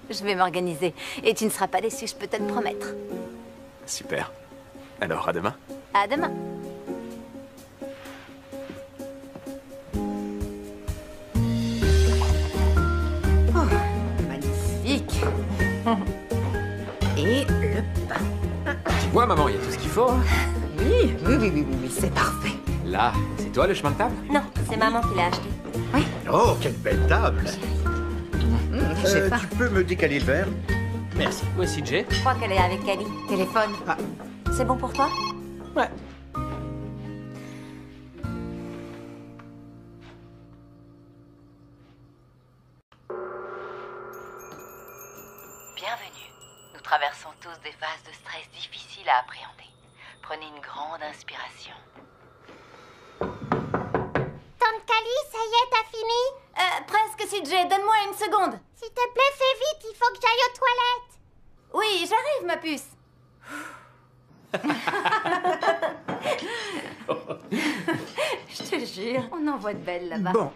Je vais m'organiser. Et tu ne seras pas déçu, je peux te le promettre. Super. Alors, à demain. À demain. Magnifique. Et le pain. Tu vois, maman, il y a tout ce qu'il faut. Hein. Oui, c'est parfait. Là, c'est toi le chemin de table? Non, c'est maman qui l'a acheté. Oh, quelle belle table! J'ai faim. Tu peux me décaler le verre? Merci. Où est CJ? Je crois qu'elle est avec Cali. Téléphone. C'est bon pour toi? Ouais. grande inspiration. Tante Cali, ça y est, t'as fini? Presque, CJ, donne-moi une seconde. S'il te plaît, fais vite, il faut que j'aille aux toilettes. Oui, j'arrive, ma puce. Je te jure. On en voit de belles là-bas. Bon,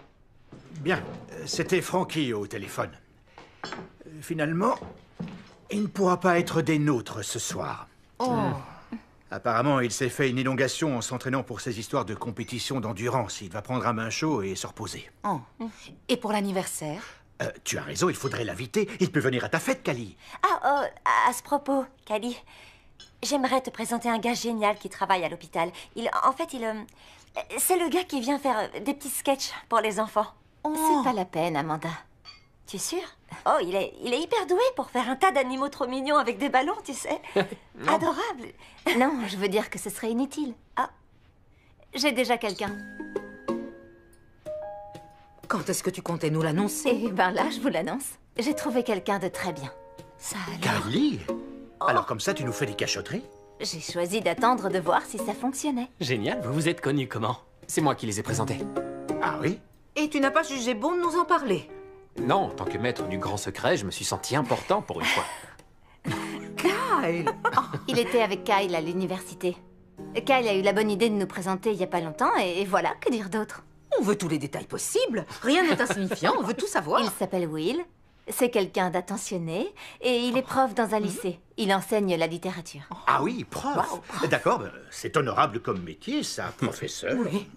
bien, c'était Frankie au téléphone. Finalement, il ne pourra pas être des nôtres ce soir. Apparemment, il s'est fait une élongation en s'entraînant pour ses histoires de compétition d'endurance. Il va prendre un bain chaud et se reposer. Oh. Et pour l'anniversaire? Tu as raison, il faudrait l'inviter. Il peut venir à ta fête, Cali. Ah, à ce propos, Cali, j'aimerais te présenter un gars génial qui travaille à l'hôpital. C'est le gars qui vient faire des petits sketchs pour les enfants. C'est pas la peine, Amanda. Tu es sûre? Oh, il est hyper doué pour faire un tas d'animaux trop mignons avec des ballons, tu sais. Adorable. Non, je veux dire que ce serait inutile. Ah. J'ai déjà quelqu'un. Quand est-ce que tu comptais nous l'annoncer? Eh ben là, je vous l'annonce. J'ai trouvé quelqu'un de très bien. Ça alors. Cali? Alors comme ça, tu nous fais des cachotteries? J'ai choisi d'attendre de voir si ça fonctionnait. Génial, vous vous êtes connus comment? C'est moi qui les ai présentés. Ah oui? Et tu n'as pas jugé bon de nous en parler? Non, en tant que maître du grand secret, je me suis senti important pour une fois. Kyle! Il était avec Kyle à l'université. Kyle a eu la bonne idée de nous présenter il y a pas longtemps, et voilà, que dire d'autre? On veut tous les détails possibles. Rien n'est insignifiant, on veut tout savoir. Il s'appelle Will, c'est quelqu'un d'attentionné, et il est prof dans un lycée. Il enseigne la littérature. Ah oui, prof. D'accord, c'est honorable comme métier, ça, professeur. Oui.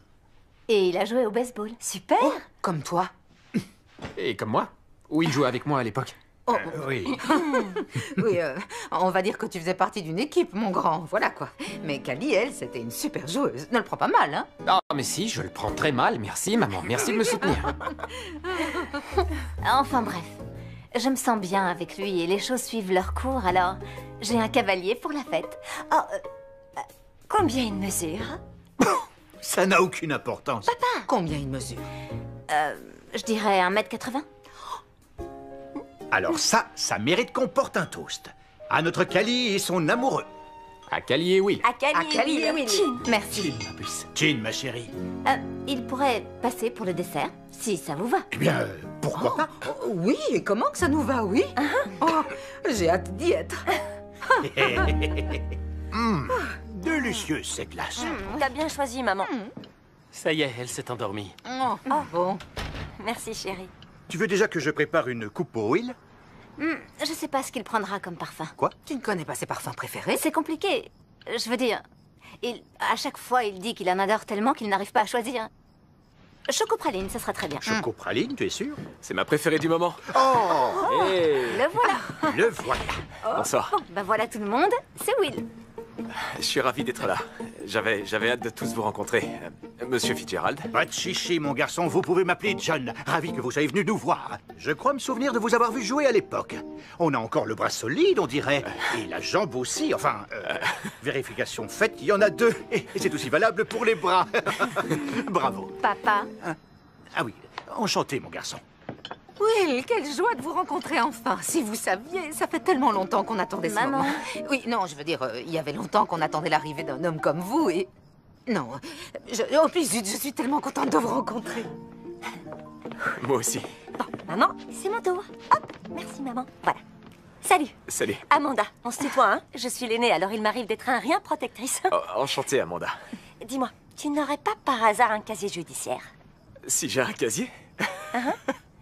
Et il a joué au baseball. Super. Comme toi. Et comme moi. Will jouait avec moi à l'époque. Oui. Oui, on va dire que tu faisais partie d'une équipe, mon grand. Voilà quoi. Mais Cali, elle, c'était une super joueuse. Ne le prends pas mal, hein? Ah, mais si, je le prends très mal. Merci, maman. Merci de me soutenir. Enfin bref, je me sens bien avec lui et les choses suivent leur cours, alors j'ai un cavalier pour la fête. Oh, combien il mesure? Ça n'a aucune importance. Combien il mesure? Je dirais 1m80. Alors ça mérite qu'on porte un toast. À notre Cali et son amoureux. À Cali et Will. À Cali et Will. Merci. Ma puce. Jean, ma chérie. Il pourrait passer pour le dessert, si ça vous va. Eh bien, pourquoi pas? Oui, et comment que ça nous va, oui? Oh, j'ai hâte d'y être. Délicieuse, ces glaces. T'as bien choisi, maman. Ça y est, elle s'est endormie. Oh, bon. Merci, chérie. Tu veux déjà que je prépare une coupe pour Will? Je sais pas ce qu'il prendra comme parfum. Tu ne connais pas ses parfums préférés? C'est compliqué. Je veux dire, à chaque fois, il dit qu'il en adore tellement qu'il n'arrive pas à choisir. Chocopraline, ce sera très bien. Chocopraline, tu es sûr? C'est ma préférée du moment. Oh! Le voilà. Le voilà. Bonsoir. Bon, ben voilà tout le monde, c'est Will. Je suis ravi d'être là. J'avais hâte de tous vous rencontrer. Monsieur Fitzgerald. Pas de chichi, mon garçon, vous pouvez m'appeler John. Ravi que vous soyez venu nous voir. Je crois me souvenir de vous avoir vu jouer à l'époque. On a encore le bras solide, on dirait. Et la jambe aussi, enfin... vérification faite, il y en a 2. Et c'est aussi valable pour les bras. Bravo. Papa. Ah oui, enchanté, mon garçon. Will, quelle joie de vous rencontrer enfin. Si vous saviez, ça fait tellement longtemps qu'on attendait ce Maman. moment. Oui, non, je veux dire, il y avait longtemps qu'on attendait l'arrivée d'un homme comme vous et... Non, en plus, je suis tellement contente de vous rencontrer. Moi aussi. Bon, maman, c'est mon tour. Hop, merci, maman. Voilà. Salut. Salut. Amanda, on se tutoie, hein? Je suis l'aînée, alors il m'arrive d'être un rien protectrice. Oh, enchanté, Amanda. Dis-moi, tu n'aurais pas par hasard un casier judiciaire? Si j'ai un casier?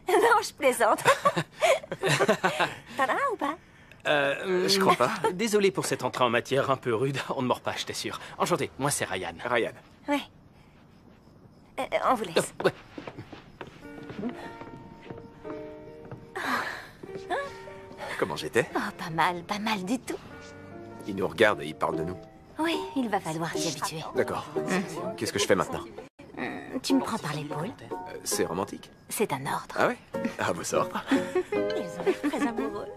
Non, je plaisante. T'en as un ou pas? Je crois pas. Désolé pour cette entrée en matière un peu rude. On ne mord pas, je t'assure. Enchanté, moi c'est Ryan. Ryan. Ouais. On vous laisse. Ouais. Comment j'étais? Oh, pas mal du tout. Il nous regarde et il parle de nous. Oui, il va falloir s'y habituer. D'accord. Qu'est-ce que je fais maintenant? Tu me prends par l'épaule. C'est romantique. C'est un ordre. Ah ouais? Ah bah ça va. Ils ont l'air très amoureux.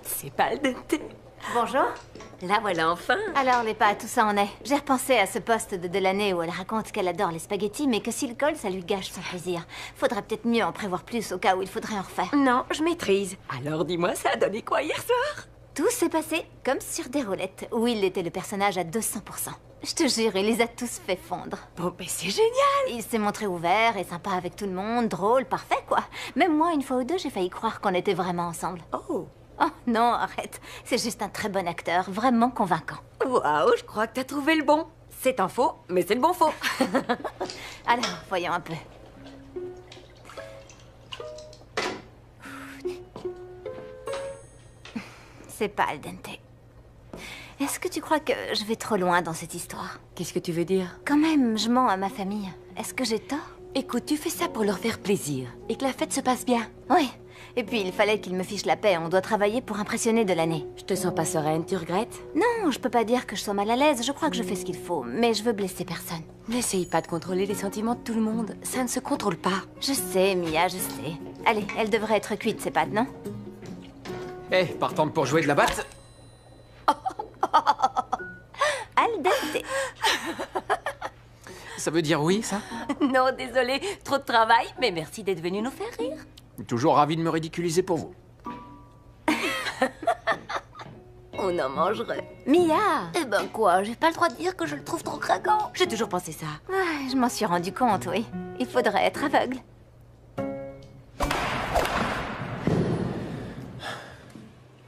C'est pas le thé. Bonjour. La voilà enfin. Alors, les pas, tout ça en est. J'ai repensé à ce poste de Delaney où elle raconte qu'elle adore les spaghettis, mais que s'il colle, ça lui gâche son plaisir. Faudrait peut-être mieux en prévoir plus au cas où il faudrait en refaire. Non, je maîtrise. Alors dis-moi, ça a donné quoi hier soir? Tout s'est passé comme sur des roulettes. Will était le personnage à 200%. Je te jure, il les a tous fait fondre. Bon, ben c'est génial. Il s'est montré ouvert et sympa avec tout le monde, drôle, parfait quoi. Même moi, une fois ou deux, j'ai failli croire qu'on était vraiment ensemble. Oh. Oh non, arrête. C'est juste un très bon acteur, vraiment convaincant. Waouh, je crois que t'as trouvé le bon. C'est un faux, mais c'est le bon faux. Alors, voyons un peu. C'est pas al dente. Est-ce que tu crois que je vais trop loin dans cette histoire? Qu'est-ce que tu veux dire? Quand même, je mens à ma famille. Est-ce que j'ai tort? Écoute, tu fais ça pour leur faire plaisir. Et que la fête se passe bien. Oui. Et puis, il fallait qu'ils me fichent la paix. On doit travailler pour impressionner Delaney. Je te sens pas sereine, tu regrettes? Non, je peux pas dire que je sois mal à l'aise. Je crois que je fais ce qu'il faut. Mais je veux blesser personne. N'essaye pas de contrôler les sentiments de tout le monde. Ça ne se contrôle pas. Je sais, Mia, je sais. Allez, elle devrait être cuite, ces pâtes, non? Eh, partante pour jouer de la batte? Al dente. Ça veut dire oui, ça? Non, désolé, trop de travail, mais merci d'être venu nous faire rire. Toujours ravi de me ridiculiser pour vous. On en mangerait. Mia! Eh ben quoi, j'ai pas le droit de dire que je le trouve trop craquant. J'ai toujours pensé ça. Ah, je m'en suis rendu compte, oui. Il faudrait être aveugle.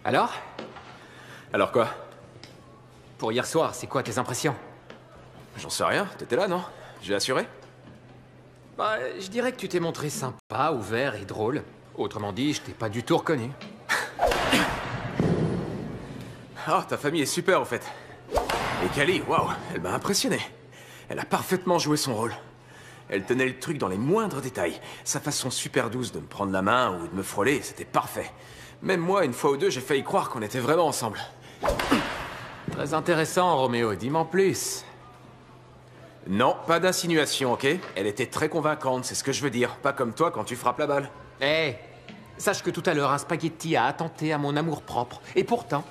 Alors? Alors quoi? Pour hier soir, c'est quoi tes impressions? J'en sais rien, t'étais là, non? J'ai assuré? Bah, je dirais que tu t'es montré sympa, ouvert et drôle. Autrement dit, je t'ai pas du tout reconnu. Oh, ta famille est super, en fait. Et Kali, waouh, elle m'a impressionné. Elle a parfaitement joué son rôle. Elle tenait le truc dans les moindres détails. Sa façon super douce de me prendre la main ou de me frôler, c'était parfait. Même moi, une fois ou deux, j'ai failli croire qu'on était vraiment ensemble. Très intéressant, Roméo, dis-moi en plus. Non, pas d'insinuation, ok? Elle était très convaincante, c'est ce que je veux dire. Pas comme toi quand tu frappes la balle. Eh, sache que tout à l'heure, un spaghetti a attenté à mon amour-propre. Et pourtant,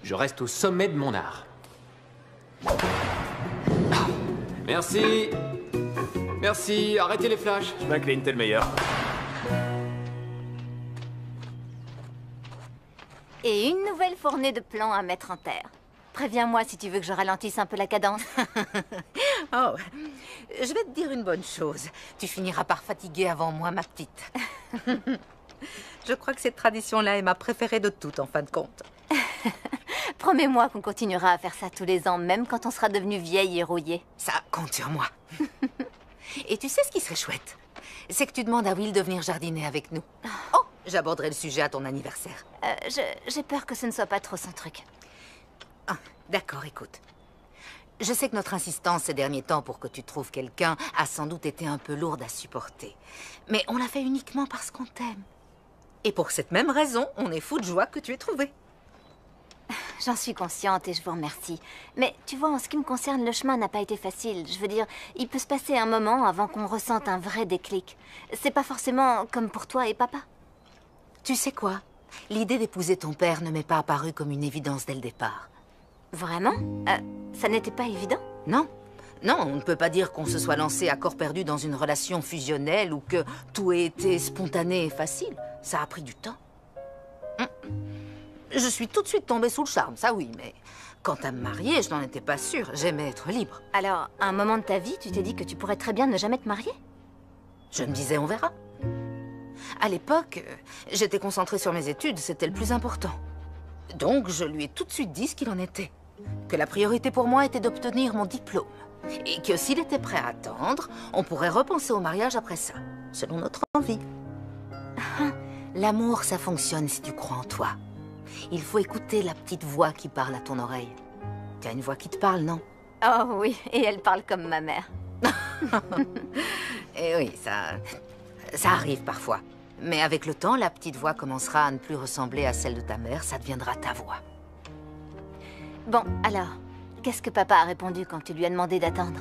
je reste au sommet de mon art. Ah, merci. Merci, arrêtez les flashs. McLean, t'es le meilleur. Et une nouvelle fournée de plans à mettre en terre. Préviens-moi si tu veux que je ralentisse un peu la cadence. Oh, je vais te dire une bonne chose. Tu finiras par fatiguer avant moi, ma petite. Je crois que cette tradition-là est ma préférée de toutes, en fin de compte. Promets-moi qu'on continuera à faire ça tous les ans, même quand on sera devenu vieille et rouillée. Ça, compte sur moi. Et tu sais ce qui serait chouette? C'est que tu demandes à Will de venir jardiner avec nous. Oh, j'aborderai le sujet à ton anniversaire. J'ai peur que ce ne soit pas trop son truc. Ah, d'accord, écoute. Je sais que notre insistance ces derniers temps pour que tu trouves quelqu'un a sans doute été un peu lourde à supporter. Mais on l'a fait uniquement parce qu'on t'aime. Et pour cette même raison, on est fou de joie que tu aies trouvé. J'en suis consciente et je vous remercie. Mais tu vois, en ce qui me concerne, le chemin n'a pas été facile. Je veux dire, il peut se passer un moment avant qu'on ressente un vrai déclic. C'est pas forcément comme pour toi et papa. Tu sais quoi? L'idée d'épouser ton père ne m'est pas apparue comme une évidence dès le départ. Vraiment? Ça n'était pas évident? Non. Non, on ne peut pas dire qu'on se soit lancé à corps perdu dans une relation fusionnelle ou que tout ait été spontané et facile. Ça a pris du temps. Je suis tout de suite tombée sous le charme, ça oui, mais quant à me marier, je n'en étais pas sûre. J'aimais être libre. Alors, à un moment de ta vie, tu t'es dit que tu pourrais très bien ne jamais te marier? Je me disais, on verra. À l'époque, j'étais concentrée sur mes études, c'était le plus important. Donc, je lui ai tout de suite dit ce qu'il en était. Que la priorité pour moi était d'obtenir mon diplôme. Et que s'il était prêt à attendre, on pourrait repenser au mariage après ça, selon notre envie. L'amour, ça fonctionne si tu crois en toi. Il faut écouter la petite voix qui parle à ton oreille. Tu as une voix qui te parle, non? Oh oui, et elle parle comme ma mère. Et oui, ça arrive parfois. Mais avec le temps, la petite voix commencera à ne plus ressembler à celle de ta mère, ça deviendra ta voix. Bon, alors, qu'est-ce que papa a répondu quand tu lui as demandé d'attendre?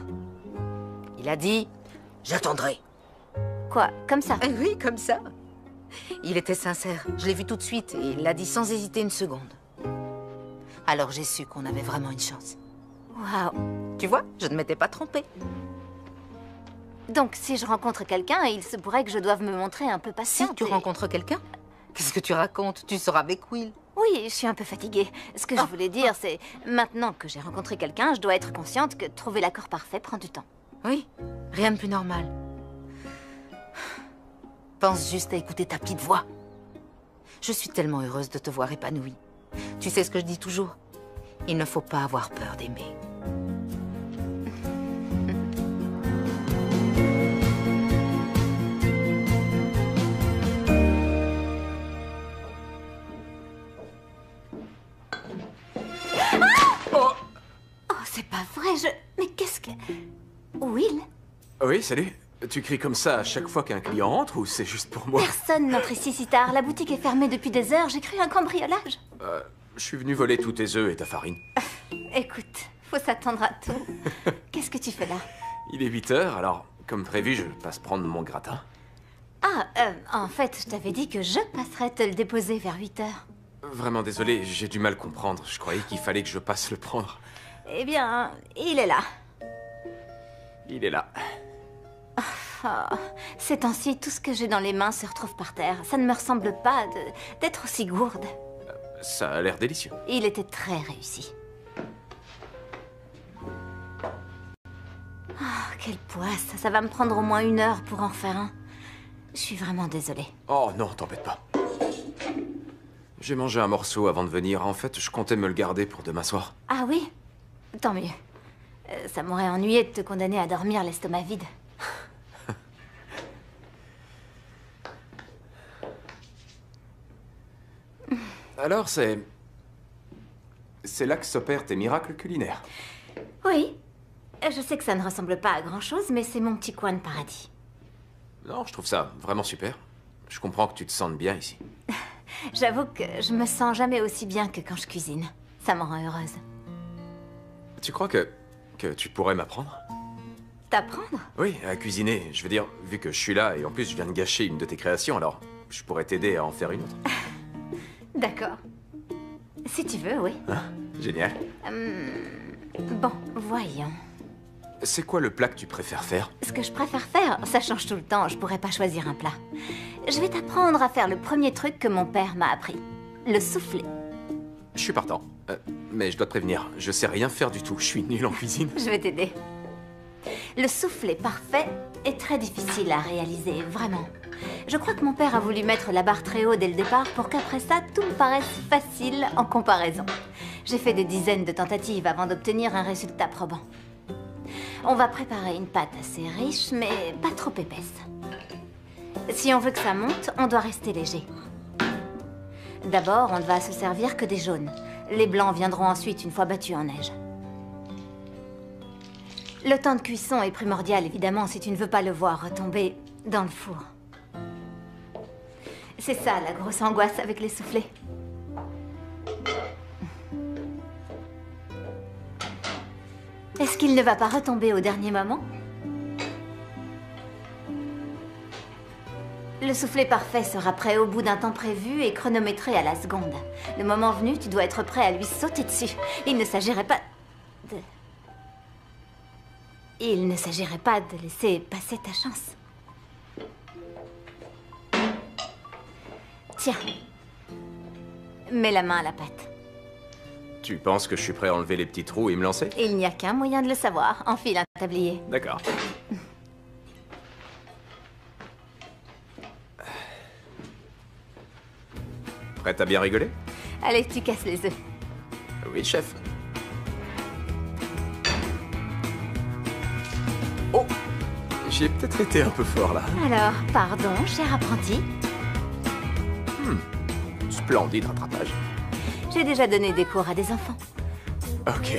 Il a dit « J'attendrai ». Quoi, comme ça? Oui, comme ça. Il était sincère, je l'ai vu tout de suite et il l'a dit sans hésiter une seconde. Alors j'ai su qu'on avait vraiment une chance. Waouh. Tu vois, je ne m'étais pas trompée. Donc, si je rencontre quelqu'un, il se pourrait que je doive me montrer un peu patiente. Si tu rencontres quelqu'un? Qu'est-ce que tu racontes? Tu seras avec Will. Oui, je suis un peu fatiguée. Ce que je voulais dire, c'est... Maintenant que j'ai rencontré quelqu'un, je dois être consciente que trouver l'accord parfait prend du temps. Oui, rien de plus normal. Pense juste à écouter ta petite voix. Je suis tellement heureuse de te voir épanouie. Tu sais ce que je dis toujours? Il ne faut pas avoir peur d'aimer. C'est pas vrai, Mais qu'est-ce que... Will? Oui, salut. Tu cries comme ça à chaque fois qu'un client entre ou c'est juste pour moi? Personne n'entre ici si tard. La boutique est fermée depuis des heures. J'ai cru un cambriolage. Je suis venu voler tous tes œufs et ta farine. Écoute, faut s'attendre à tout. Qu'est-ce que tu fais là? Il est 8 heures, alors, comme prévu, je passe prendre mon gratin. En fait, je t'avais dit que je passerais te le déposer vers 8 heures. Vraiment désolé, j'ai du mal à comprendre. Je croyais qu'il fallait que je passe le prendre. Eh bien, il est là. Il est là. Ces temps-ci, tout ce que j'ai dans les mains se retrouve par terre. Ça ne me ressemble pas d'être aussi gourde. Ça a l'air délicieux. Il était très réussi. Quelle poisse. Ça va me prendre au moins 1 heure pour en faire un. Je suis vraiment désolée. Oh non, t'embête pas. J'ai mangé un morceau avant de venir. En fait, je comptais me le garder pour demain soir. Ah oui? Tant mieux. Ça m'aurait ennuyé de te condamner à dormir l'estomac vide. Alors, c'est là que s'opèrent tes miracles culinaires. Oui. Je sais que ça ne ressemble pas à grand-chose, mais c'est mon petit coin de paradis. Non, je trouve ça vraiment super. Je comprends que tu te sentes bien ici. J'avoue que je me sens jamais aussi bien que quand je cuisine. Ça me rend heureuse. Tu crois que tu pourrais m'apprendre? T'apprendre? Oui, à cuisiner. Je veux dire, vu que je suis là et en plus je viens de gâcher une de tes créations, alors je pourrais t'aider à en faire une autre. D'accord. Si tu veux, oui. Hein? Génial. Bon, voyons. C'est quoi le plat que tu préfères faire? Ce que je préfère faire, ça change tout le temps. Je pourrais pas choisir un plat. Je vais t'apprendre à faire le premier truc que mon père m'a appris. Le soufflé. Je suis partant. Mais je dois te prévenir, je sais rien faire du tout. Je suis nul en cuisine. Je vais t'aider. Le soufflé parfait est très difficile à réaliser, vraiment. Je crois que mon père a voulu mettre la barre très haut dès le départ pour qu'après ça, tout me paraisse facile en comparaison. J'ai fait des dizaines de tentatives avant d'obtenir un résultat probant. On va préparer une pâte assez riche, mais pas trop épaisse. Si on veut que ça monte, on doit rester léger. D'abord, on ne va se servir que des jaunes. Les blancs viendront ensuite une fois battus en neige. Le temps de cuisson est primordial, évidemment, si tu ne veux pas le voir retomber dans le four. C'est ça, la grosse angoisse avec les soufflés. Est-ce qu'il ne va pas retomber au dernier moment? Le soufflé parfait sera prêt au bout d'un temps prévu et chronométré à la seconde. Le moment venu, tu dois être prêt à lui sauter dessus. Il ne s'agirait pas de laisser passer ta chance. Tiens. Mets la main à la pâte. Tu penses que je suis prêt à enlever les petits trous et me lancer? Il n'y a qu'un moyen de le savoir. Enfile un tablier. D'accord. Prête à bien rigoler? Allez, tu casses les œufs. Oui, chef. Oh! J'ai peut-être été un peu fort, là. Alors, pardon, cher apprenti. Splendide rattrapage. J'ai déjà donné des cours à des enfants. Ok.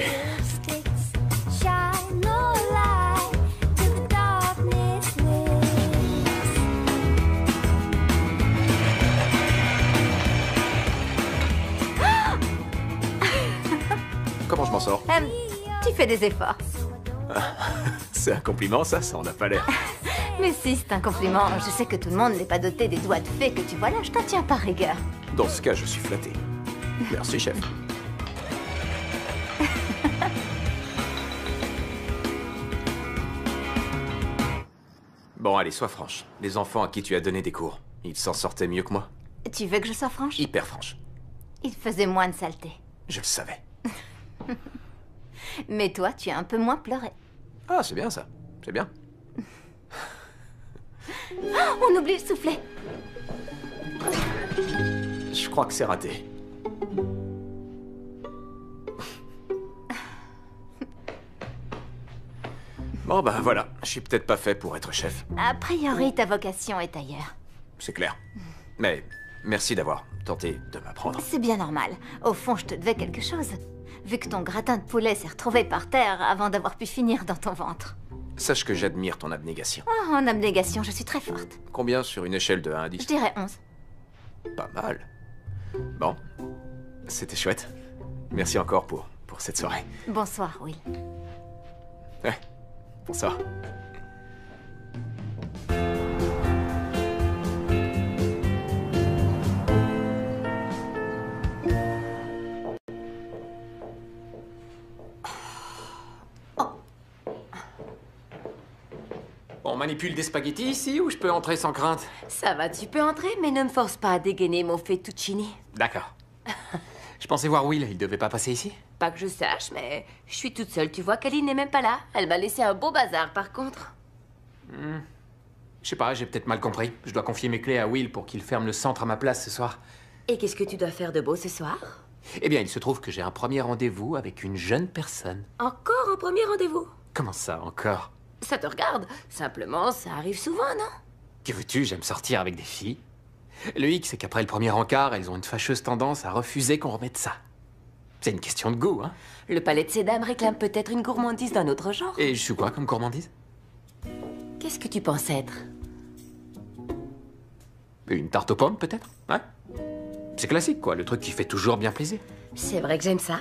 Comment je m'en sors? Tu fais des efforts. C'est un compliment, ça en a pas l'air. Mais si, c'est un compliment. Je sais que tout le monde n'est pas doté des doigts de fée que tu vois là. Je t'en tiens par rigueur. Dans ce cas, je suis flatté. Merci, chef. Bon, allez, sois franche. Les enfants à qui tu as donné des cours, ils s'en sortaient mieux que moi? Tu veux que je sois franche? Hyper franche. Ils faisaient moins de saleté. Je le savais. Mais toi, tu as un peu moins pleuré. Ah, c'est bien ça. C'est bien. Oh, on oublie le soufflet. Je crois que c'est raté. Bon, bah voilà. Je suis peut-être pas fait pour être chef. A priori, ta vocation est ailleurs. C'est clair. Mais merci d'avoir tenté de m'apprendre. C'est bien normal. Au fond, je te devais quelque chose. Vu que ton gratin de poulet s'est retrouvé par terre avant d'avoir pu finir dans ton ventre. Sache que j'admire ton abnégation. Oh, en abnégation, je suis très forte. Combien sur une échelle de 1 à 10? Je dirais 11. Pas mal. Bon. C'était chouette. Merci encore pour cette soirée. Bonsoir, Will. Ouais. Bonsoir. On manipule des spaghettis ici ou je peux entrer sans crainte? Ça va, tu peux entrer, mais ne me force pas à dégainer mon fettuccine. D'accord. Je pensais voir Will, il devait pas passer ici? Pas que je sache, mais je suis toute seule, tu vois, Kali n'est même pas là. Elle m'a laissé un beau bazar, par contre. Je sais pas, j'ai peut-être mal compris. Je dois confier mes clés à Will pour qu'il ferme le centre à ma place ce soir. Et qu'est-ce que tu dois faire de beau ce soir? Eh bien, il se trouve que j'ai un premier rendez-vous avec une jeune personne. Encore un premier rendez-vous? Comment ça, encore? Ça te regarde. Simplement, ça arrive souvent, non? Que veux-tu, j'aime sortir avec des filles. Le hic, c'est qu'après le premier encart, elles ont une fâcheuse tendance à refuser qu'on remette ça. C'est une question de goût, hein. Le palais de ces dames réclame peut-être une gourmandise d'un autre genre. Et je suis quoi comme gourmandise? Qu'est-ce que tu penses être? Une tarte aux pommes, peut-être? Ouais. C'est classique, quoi, le truc qui fait toujours bien plaisir. C'est vrai que j'aime ça.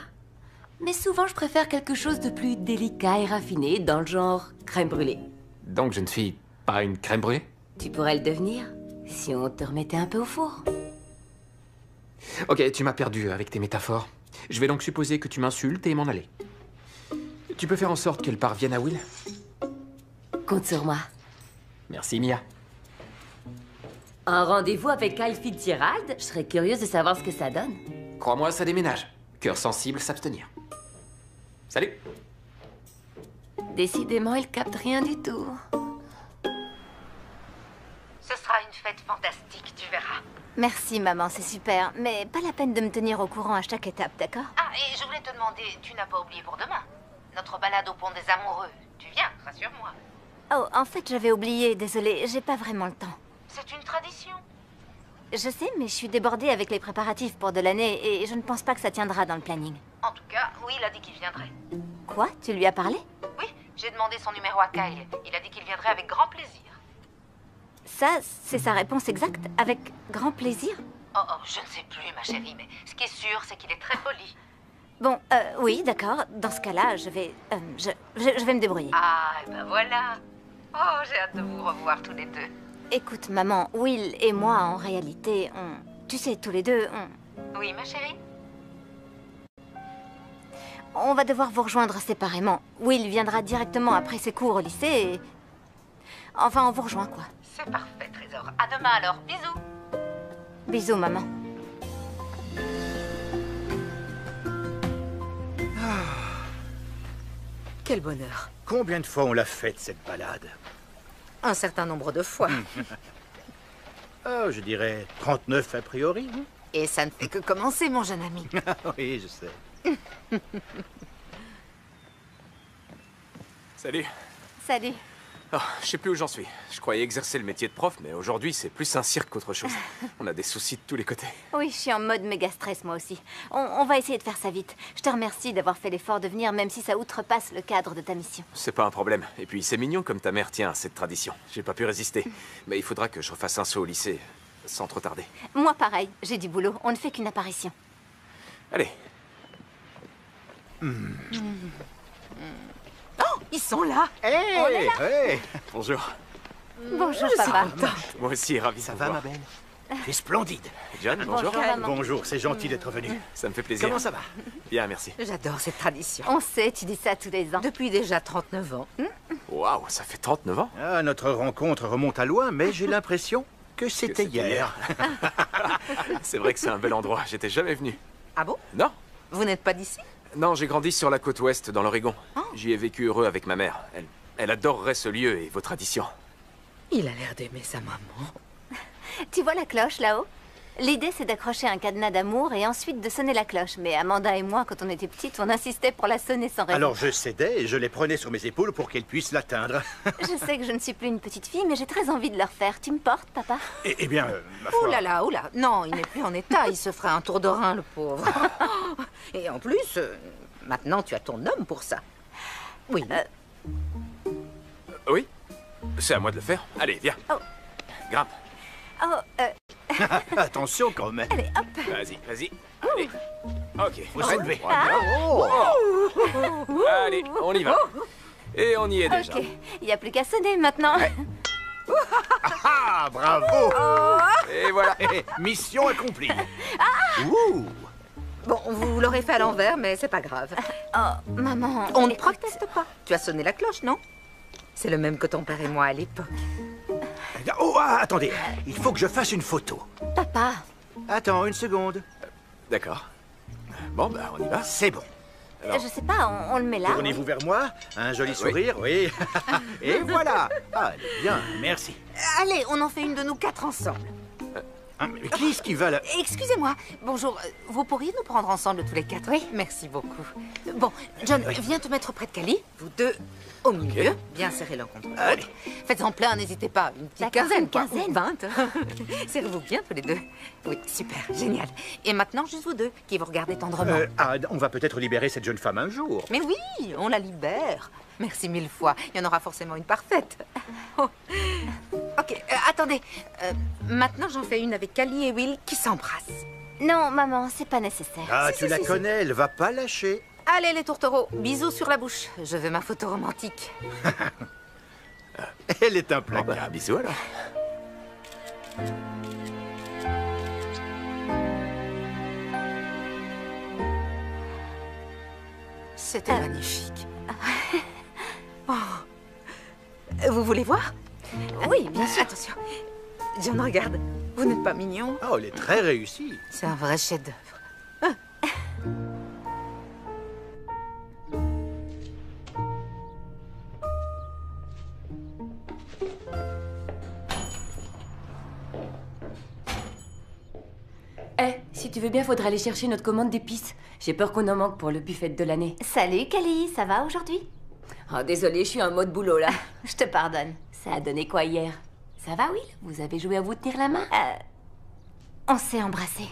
Mais souvent, je préfère quelque chose de plus délicat et raffiné, dans le genre crème brûlée. Donc je ne suis pas une crème brûlée? Tu pourrais le devenir, si on te remettait un peu au four. Ok, tu m'as perdu avec tes métaphores. Je vais donc supposer que tu m'insultes et m'en aller. Tu peux faire en sorte qu'elle parvienne à Will? Compte sur moi. Merci, Mia. Un rendez-vous avec Kyle Fitzgerald? Je serais curieuse de savoir ce que ça donne. Crois-moi, ça déménage. Cœur sensible, s'abstenir. Salut. Décidément, il capte rien du tout. Ce sera une fête fantastique, tu verras. Merci, maman, c'est super. Mais pas la peine de me tenir au courant à chaque étape, d'accord? Ah, et je voulais te demander, tu n'as pas oublié pour demain? Notre balade au pont des amoureux. Tu viens, rassure-moi. Oh, en fait, j'avais oublié, désolée, j'ai pas vraiment le temps. C'est une tradition. Je sais, mais je suis débordée avec les préparatifs pour de l'année et je ne pense pas que ça tiendra dans le planning. En tout cas, oui, il a dit qu'il viendrait. Quoi? Tu lui as parlé? Oui, j'ai demandé son numéro à Kyle. Il a dit qu'il viendrait avec grand plaisir. Ça, c'est sa réponse exacte? Avec grand plaisir? Oh, je ne sais plus, ma chérie, mais ce qui est sûr, c'est qu'il est très poli. Bon, oui, d'accord. Dans ce cas-là, je vais me débrouiller. Ah, et ben voilà. Oh, j'ai hâte de vous revoir tous les deux. Écoute, maman, Will et moi, en réalité, tu sais, tous les deux, Oui, ma chérie? on va devoir vous rejoindre séparément. Will viendra directement après ses cours au lycée et... Enfin, on vous rejoint, quoi. C'est parfait, Trésor. À demain alors. Bisous. Bisous, maman. Quel bonheur. Combien de fois on l'a faite, cette balade? Un certain nombre de fois. Oh, je dirais 39 a priori. hein. Et ça ne fait que commencer, mon jeune ami. Oui, je sais. Salut. Salut. Oh, je sais plus où j'en suis. Je croyais exercer le métier de prof, mais aujourd'hui, c'est plus un cirque qu'autre chose. On a des soucis de tous les côtés. Oui, je suis en mode méga stress, moi aussi. On va essayer de faire ça vite. Je te remercie d'avoir fait l'effort de venir, même si ça outrepasse le cadre de ta mission. C'est pas un problème. Et puis, c'est mignon comme ta mère tient à cette tradition. J'ai pas pu résister. Mais il faudra que je refasse un saut au lycée, sans trop tarder. Moi, pareil. J'ai du boulot. On ne fait qu'une apparition. Allez. Oh, ils sont là. Hey, hey. Bonjour. Bonjour, papa. Moi aussi, ravi de Ça vous va, voir. ma belle? Tu es splendide. John, bonjour. Bonjour, maman. Bonjour, c'est gentil d'être venu. Ça me fait plaisir. Comment ça va? Bien, merci. J'adore cette tradition. On sait, tu dis ça tous les ans. Depuis déjà 39 ans. Waouh, ça fait 39 ans. Ah, notre rencontre remonte à loin, mais j'ai l'impression que c'était hier. C'est vrai que c'est un bel endroit. J'étais jamais venu. Ah bon? Non. Vous n'êtes pas d'ici? Non, j'ai grandi sur la côte ouest, dans l'Oregon. J'y ai vécu heureux avec ma mère. Elle adorerait ce lieu et vos traditions. Il a l'air d'aimer sa maman. Tu vois la cloche là-haut? L'idée, c'est d'accrocher un cadenas d'amour et ensuite de sonner la cloche. Mais Amanda et moi, quand on était petites, on insistait pour la sonner sans raison. Alors je cédais et je les prenais sur mes épaules pour qu'elles puissent l'atteindre. Je sais que je ne suis plus une petite fille, mais j'ai très envie de le refaire. Tu me portes, papa? Eh bien, ma Ouh foi... là là, ouh là. Non, il n'est plus en état. Il se ferait un tour de rein, le pauvre. Et en plus, maintenant tu as ton homme pour ça. Oui. Oui. C'est à moi de le faire. Allez, viens. Oh. Grimpe. Oh, Attention quand même. allez, hop. Vas-y, vas-y. Allez. Ok. Faut soulever. Allez, on y va. Et on y est déjà. Ok, il n'y a plus qu'à sonner maintenant. Ah, bravo. Et voilà. Mission accomplie. Ouh. Bon, vous l'aurez fait à l'envers, mais c'est pas grave. Oh, maman. On ne écoute, proteste pas. Tu as sonné la cloche, non? C'est le même que ton père et moi à l'époque. Oh, attendez. Il faut que je fasse une photo. Papa. Attends, une seconde. D'accord. Bon, bah, on y va. C'est bon. Alors. Je sais pas, on le met là. Tournez-vous vers moi. Un joli sourire, oui. Et voilà. Ah, elle est bien, merci. Allez, on en fait une de nous 4 ensemble. Ah, mais qui est-ce qui va là? Excusez-moi. Bonjour. Vous pourriez nous prendre ensemble tous les 4? Oui. Merci beaucoup. Bon, John, viens te mettre près de Cali. Vous deux au milieu. Bien serrés l'un contre l'autre. Faites-en plein, n'hésitez pas. Une petite D'accord, quinzaine, une quoi. quinzaine. Ou 20. Serrez-vous bien tous les deux. Oui, super, génial. Et maintenant, juste vous deux, qui vous regardez tendrement. On va peut-être libérer cette jeune femme un jour. Mais oui, on la libère. Merci 1000 fois. Il y en aura forcément une parfaite. Oh. Ok, attendez. Maintenant, j'en fais une avec Cali et Will qui s'embrassent. Non, maman, c'est pas nécessaire. Ah, Si, tu si, la si, connais, elle va pas lâcher. Allez, les tourtereaux, bisous sur la bouche. Je veux ma photo romantique. Elle est Bon, implacable. bah, bisous alors. C'était magnifique. Oh. Vous voulez voir? Oui, bien sûr. Attention. John, regarde. Vous n'êtes pas mignon? Oh, elle est très réussie. C'est un vrai chef-d'œuvre. Si tu veux bien, faudrait aller chercher notre commande d'épices. J'ai peur qu'on en manque pour le buffet de l'année. Salut, Cali, ça va aujourd'hui? Oh, désolée, je suis en mode boulot, là. Je te pardonne. Ça a donné quoi hier? Ça va, Will? Vous avez joué à vous tenir la main? On s'est embrassés.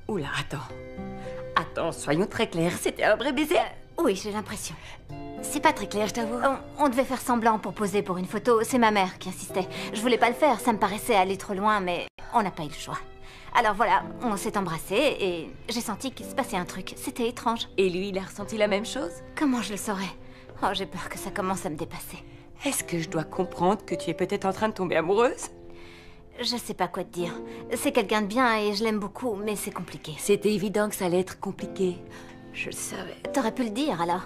Oula, attends. Attends, soyons très clairs, c'était un vrai baiser? Oui, j'ai l'impression. C'est pas très clair, je t'avoue. On devait faire semblant pour poser pour une photo. C'est ma mère qui insistait. Je voulais pas le faire, ça me paraissait aller trop loin, mais on n'a pas eu le choix. Alors voilà, on s'est embrassés et j'ai senti qu'il se passait un truc. C'était étrange. Et lui, il a ressenti la même chose? Comment je le saurais? Oh, j'ai peur que ça commence à me dépasser. Est-ce que je dois comprendre que tu es peut-être en train de tomber amoureuse? Je sais pas quoi te dire. C'est quelqu'un de bien et je l'aime beaucoup, mais c'est compliqué. C'était évident que ça allait être compliqué. Je le savais. T'aurais pu le dire alors.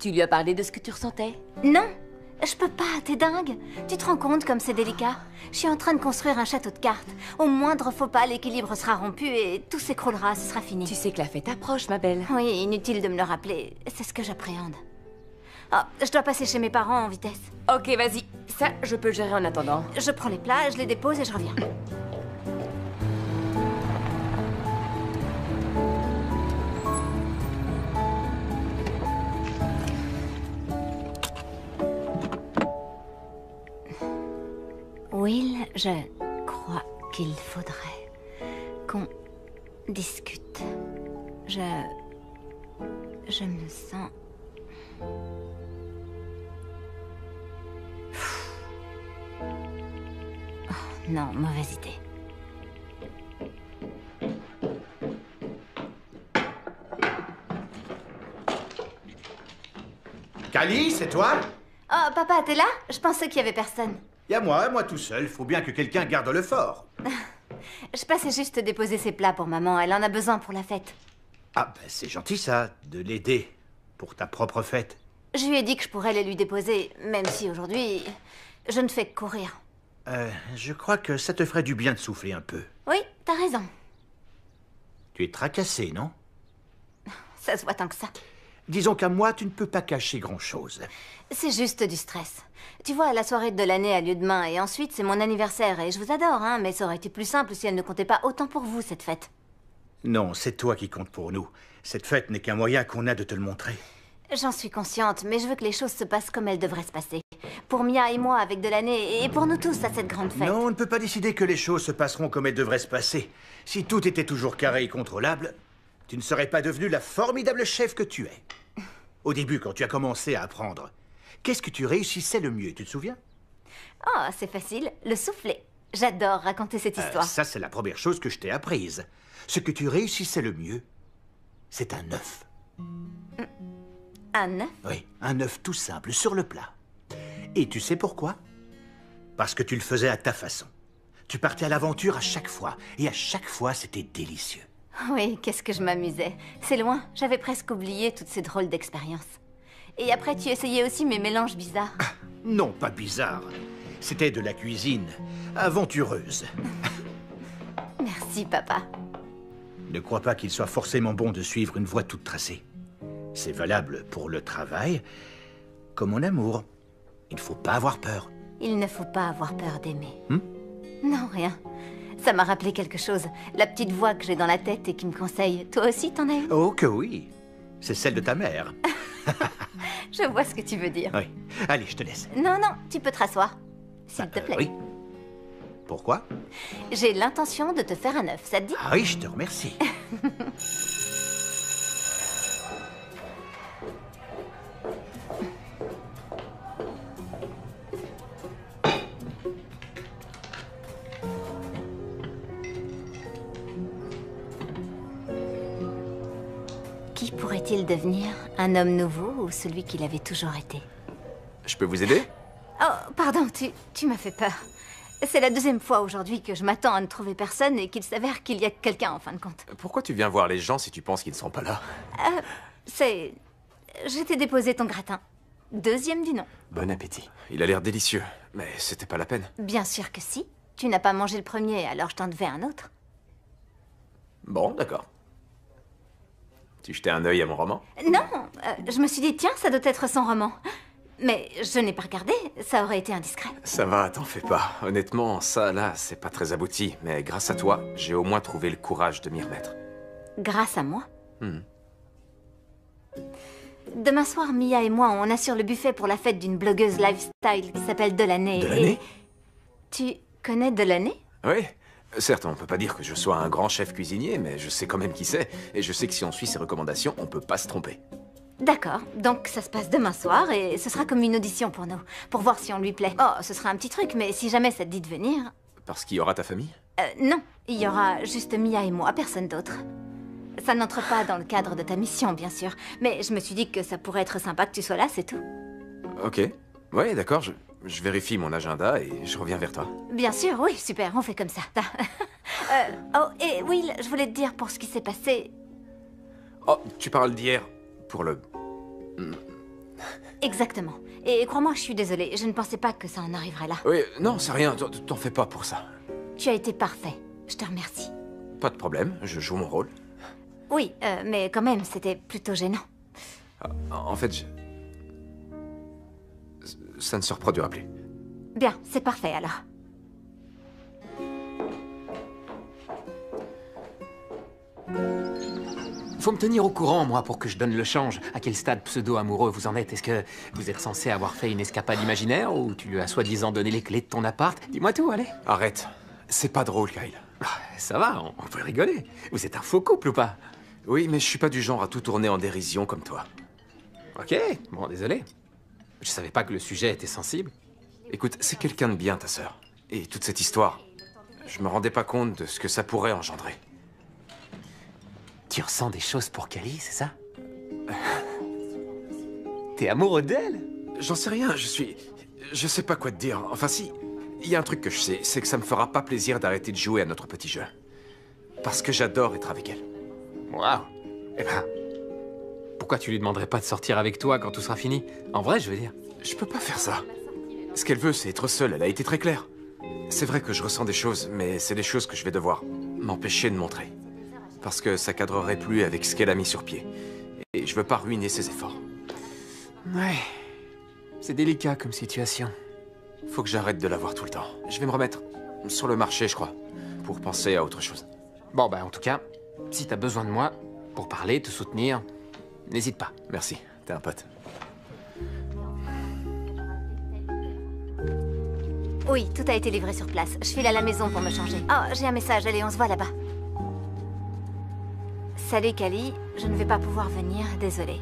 Tu lui as parlé de ce que tu ressentais? Non, je peux pas, t'es dingue. Tu te rends compte comme c'est délicat? Je suis en train de construire un château de cartes. Au moindre faux pas, l'équilibre sera rompu et tout s'écroulera, ce sera fini. Tu sais que la fête approche, ma belle. Oui, inutile de me le rappeler. C'est ce que j'appréhende. Oh, je dois passer chez mes parents en vitesse. Ok, vas-y. Ça, je peux le gérer en attendant. Je prends les plats, je les dépose et je reviens. Will, je crois qu'il faudrait qu'on discute. Je me sens... Oh, non, mauvaise idée. Cali, c'est toi? Oh, papa, t'es là? Je pensais qu'il y avait personne. Y a moi tout seul. Faut bien que quelqu'un garde le fort. Je passais juste déposer ses plats pour maman. Elle en a besoin pour la fête. Ah, ben c'est gentil ça, de l'aider pour ta propre fête. Je lui ai dit que je pourrais les lui déposer, même si aujourd'hui, je ne fais que courir. Je crois que ça te ferait du bien de souffler un peu. Oui, t'as raison. Tu es tracassé, non? Ça se voit tant que ça. Disons qu'à moi, tu ne peux pas cacher grand-chose. C'est juste du stress. Tu vois, la soirée de l'année a lieu demain, et ensuite c'est mon anniversaire, et je vous adore, hein, mais ça aurait été plus simple si elle ne comptait pas autant pour vous, cette fête. Non, c'est toi qui comptes pour nous. Cette fête n'est qu'un moyen qu'on a de te le montrer. J'en suis consciente, mais je veux que les choses se passent comme elles devraient se passer. Pour Mia et moi, avec de l'année, et pour nous tous à cette grande fête. Non, on ne peut pas décider que les choses se passeront comme elles devraient se passer. Si tout était toujours carré et contrôlable, tu ne serais pas devenue la formidable chef que tu es. Au début, quand tu as commencé à apprendre, qu'est-ce que tu réussissais le mieux, tu te souviens? Oh, c'est facile, le soufflet. J'adore raconter cette histoire. Ça, c'est la première chose que je t'ai apprise. Ce que tu réussissais le mieux, c'est un œuf. Un œuf? Oui, un œuf tout simple, sur le plat. Et tu sais pourquoi? Parce que tu le faisais à ta façon. Tu partais à l'aventure à chaque fois, et à chaque fois, c'était délicieux. Oui, qu'est-ce que je m'amusais. C'est loin, j'avais presque oublié toutes ces drôles d'expériences. Et après, tu essayais aussi mes mélanges bizarres. Non, pas bizarre. C'était de la cuisine aventureuse. Merci, papa. Ne crois pas qu'il soit forcément bon de suivre une voie toute tracée. C'est valable pour le travail, comme en amour. Il ne faut pas avoir peur. Il ne faut pas avoir peur d'aimer. Non, rien. Ça m'a rappelé quelque chose. La petite voix que j'ai dans la tête et qui me conseille. Toi aussi, t'en as une? Oh que oui. C'est celle de ta mère. Je vois ce que tu veux dire. Oui. Allez, je te laisse. Non, non, tu peux te rasseoir. S'il te plaît. Oui. Pourquoi? J'ai l'intention de te faire un œuf, ça te dit? Ah oui, je te remercie. Qui pourrait-il devenir? Un homme nouveau ou celui qu'il avait toujours été? Je peux vous aider? Oh, pardon, tu m'as fait peur. C'est la deuxième fois aujourd'hui que je m'attends à ne trouver personne et qu'il s'avère qu'il y a quelqu'un en fin de compte. Pourquoi tu viens voir les gens si tu penses qu'ils ne sont pas là? C'est... Je t'ai déposé ton gratin. Deuxième du nom. Bon appétit. Il a l'air délicieux, mais c'était pas la peine. Bien sûr que si. Tu n'as pas mangé le premier, alors je t'en devais un autre. Bon, d'accord. Tu jetais un œil à mon roman? Non, je me suis dit, tiens, ça doit être son roman. Mais je n'ai pas regardé, ça aurait été indiscret. Ça va, t'en fais pas. Honnêtement, ça, là, c'est pas très abouti. Mais grâce à toi, j'ai au moins trouvé le courage de m'y remettre. Grâce à moi? Demain soir, Mia et moi, on assure le buffet pour la fête d'une blogueuse lifestyle qui s'appelle Delaney. Delaney? Tu connais Delaney? Oui. Certes, on peut pas dire que je sois un grand chef cuisinier, mais je sais quand même qui c'est. Et je sais que si on suit ses recommandations, on peut pas se tromper. D'accord, donc ça se passe demain soir et ce sera comme une audition pour nous, pour voir si on lui plaît. Oh, ce sera un petit truc, mais si jamais ça te dit de venir... Parce qu'il y aura ta famille? Non, il y aura juste Mia et moi, personne d'autre. Ça n'entre pas dans le cadre de ta mission, bien sûr, mais je me suis dit que ça pourrait être sympa que tu sois là, c'est tout. Ok. Ouais, d'accord, je vérifie mon agenda et je reviens vers toi. Bien sûr, oui, super, on fait comme ça. Oh, et Will, je voulais te dire pour ce qui s'est passé... Oh, tu parles d'hier pour le... Exactement. Et crois-moi, je suis désolée, je ne pensais pas que ça en arriverait là. Oui, non, c'est rien, t'en fais pas pour ça. Tu as été parfait, je te remercie. Pas de problème, je joue mon rôle. Oui, mais quand même, c'était plutôt gênant. En fait, ça ne se reproduira plus. Bien, c'est parfait alors. Faut me tenir au courant, moi, pour que je donne le change. À quel stade pseudo-amoureux vous en êtes? Est-ce que vous êtes censé avoir fait une escapade imaginaire ou tu lui as soi-disant donné les clés de ton appart? Dis-moi tout, allez. Arrête. C'est pas drôle, Kyle. Ça va, on peut rigoler. Vous êtes un faux couple ou pas? Oui, mais je suis pas du genre à tout tourner en dérision comme toi. Ok, bon, désolé. Je savais pas que le sujet était sensible. Écoute, c'est quelqu'un de bien, ta sœur. Et toute cette histoire, je me rendais pas compte de ce que ça pourrait engendrer. Tu ressens des choses pour Cali, c'est ça? T'es amoureux d'elle? J'en sais rien, je sais pas quoi te dire. Enfin si, il y a un truc que je sais, c'est que ça me fera pas plaisir d'arrêter de jouer à notre petit jeu. Parce que j'adore être avec elle. Waouh. Eh ben, pourquoi tu lui demanderais pas de sortir avec toi quand tout sera fini? En vrai, je veux dire. Je peux pas faire ça. Ce qu'elle veut, c'est être seule, elle a été très claire. C'est vrai que je ressens des choses, mais c'est des choses que je vais devoir m'empêcher de montrer. Parce que ça cadrerait plus avec ce qu'elle a mis sur pied. Et je veux pas ruiner ses efforts. Ouais. C'est délicat comme situation. Faut que j'arrête de la voir tout le temps. Je vais me remettre sur le marché, je crois, pour penser à autre chose. Bon, bah en tout cas, si t'as besoin de moi, pour parler, te soutenir, n'hésite pas. Merci, t'es un pote. Oui, tout a été livré sur place. Je file à la maison pour me changer. Oh, j'ai un message. Allez, on se voit là-bas. Salut, Kali. Je ne vais pas pouvoir venir. Désolée.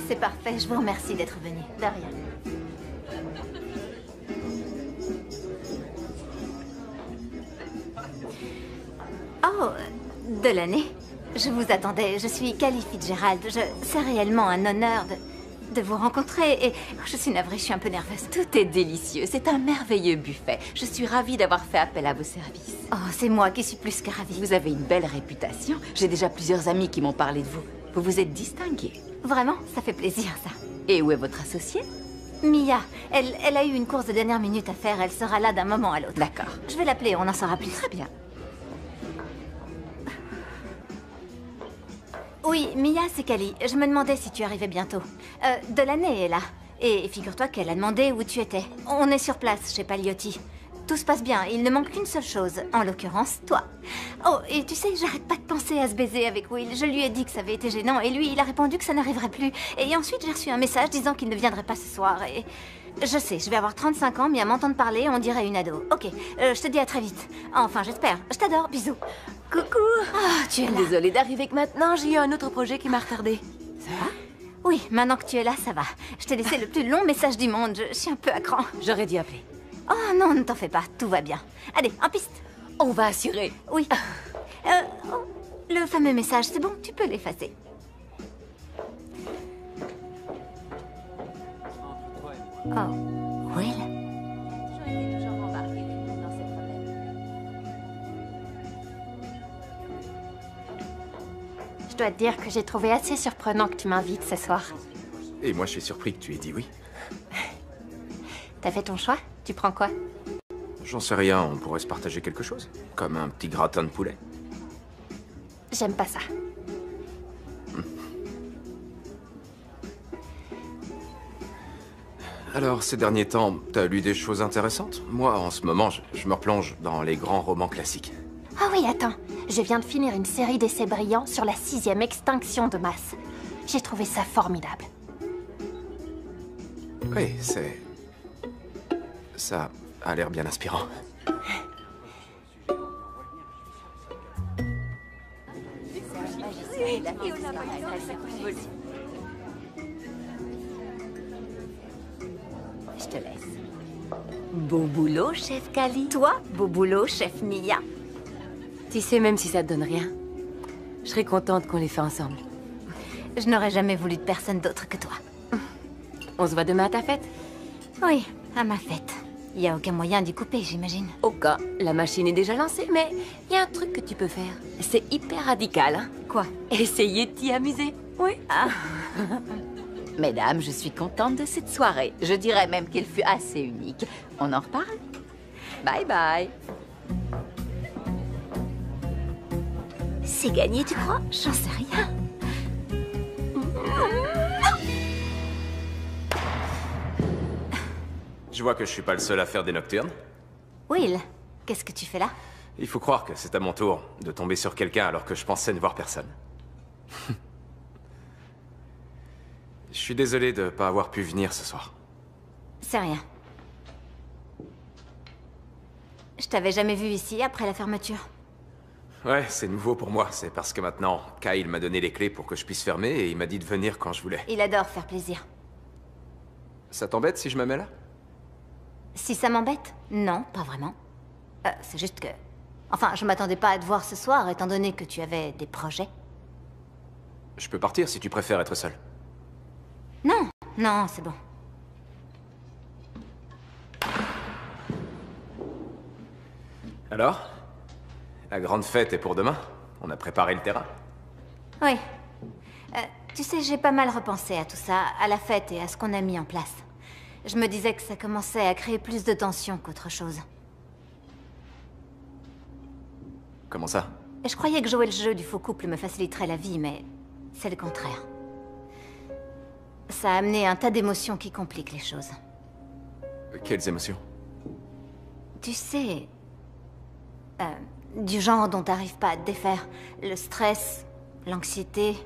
C'est parfait. Je vous remercie d'être venu. De rien. Oh, de l'année. Je vous attendais. Je suis Kali Fitzgerald. C'est réellement un honneur de vous rencontrer et je suis navrée, je suis un peu nerveuse. Tout est délicieux. C'est un merveilleux buffet. Je suis ravie d'avoir fait appel à vos services. Oh, c'est moi qui suis plus que ravie. Vous avez une belle réputation. J'ai déjà plusieurs amis qui m'ont parlé de vous. Vous vous êtes distinguée. Vraiment, ça fait plaisir, ça. Et où est votre associée? Mia. Elle a eu une course de dernière minute à faire. Elle sera là d'un moment à l'autre. D'accord. Je vais l'appeler, on en saura plus. Très bien. Oui, Mia, c'est Kali. Je me demandais si tu arrivais bientôt. Delaney est là. Et figure-toi qu'elle a demandé où tu étais. On est sur place chez Paliotti. Tout se passe bien, il ne manque qu'une seule chose. En l'occurrence, toi. Oh, et tu sais, j'arrête pas de penser à se baiser avec Will. Je lui ai dit que ça avait été gênant et lui, il a répondu que ça n'arriverait plus. Et ensuite, j'ai reçu un message disant qu'il ne viendrait pas ce soir et... Je sais, je vais avoir 35 ans, mais à m'entendre parler, on dirait une ado. Ok, je te dis à très vite. Enfin, j'espère. Je t'adore, bisous. Coucou. Ah, tu es là. Désolée d'arriver que maintenant, j'ai eu un autre projet qui m'a retardée. Ça va? Oui, maintenant que tu es là, ça va. Je t'ai laissé le plus long message du monde. Je suis un peu à cran. J'aurais dû appeler. Oh non, ne t'en fais pas, tout va bien. Allez, en piste. On va assurer. Oui. Le fameux message, c'est bon, tu peux l'effacer. Oh, Will? Je dois te dire que j'ai trouvé assez surprenant que tu m'invites ce soir. Et moi, je suis surpris que tu aies dit oui. T'as fait ton choix? Tu prends quoi? J'en sais rien, on pourrait se partager quelque chose. Comme un petit gratin de poulet. J'aime pas ça. Alors, ces derniers temps, t'as lu des choses intéressantes? Moi, en ce moment, je me replonge dans les grands romans classiques. Ah oui, attends. Je viens de finir une série d'essais brillants sur la 6e extinction de masse. J'ai trouvé ça formidable. Oui, c'est... Ça a l'air bien inspirant. Je te laisse. Beau boulot, chef Kali. Toi, beau boulot, chef Mia. Tu sais, même si ça te donne rien, je serais contente qu'on les fait ensemble. Je n'aurais jamais voulu de personne d'autre que toi. On se voit demain à ta fête? Oui, à ma fête. Il n'y a aucun moyen d'y couper, j'imagine. Aucun. La machine est déjà lancée, mais il y a un truc que tu peux faire. C'est hyper radical, hein? Quoi? Essayer de t'y amuser. Oui. Ah. Mesdames, je suis contente de cette soirée. Je dirais même qu'elle fut assez unique. On en reparle? Bye bye. C'est gagné, tu crois? J'en sais rien. Je vois que je suis pas le seul à faire des nocturnes. Will, qu'est-ce que tu fais là? Il faut croire que c'est à mon tour de tomber sur quelqu'un alors que je pensais ne voir personne. Je suis désolé de pas avoir pu venir ce soir. C'est rien. Je t'avais jamais vu ici après la fermeture. Ouais, c'est nouveau pour moi. C'est parce que maintenant, Kyle m'a donné les clés pour que je puisse fermer et il m'a dit de venir quand je voulais. Il adore faire plaisir. Ça t'embête si je me mets là? Si ça m'embête? Non, pas vraiment. C'est juste que... Enfin, je m'attendais pas à te voir ce soir, étant donné que tu avais des projets. Je peux partir si tu préfères être seul. Non, Non, c'est bon. Alors? La grande fête est pour demain? On a préparé le terrain? Oui. Tu sais, j'ai pas mal repensé à tout ça, à la fête et à ce qu'on a mis en place. Je me disais que ça commençait à créer plus de tension qu'autre chose. Comment ça? Et je croyais que jouer le jeu du faux couple me faciliterait la vie, mais c'est le contraire. Ça a amené un tas d'émotions qui compliquent les choses. Quelles émotions? Tu sais... du genre dont t'arrives pas à te défaire. Le stress, l'anxiété,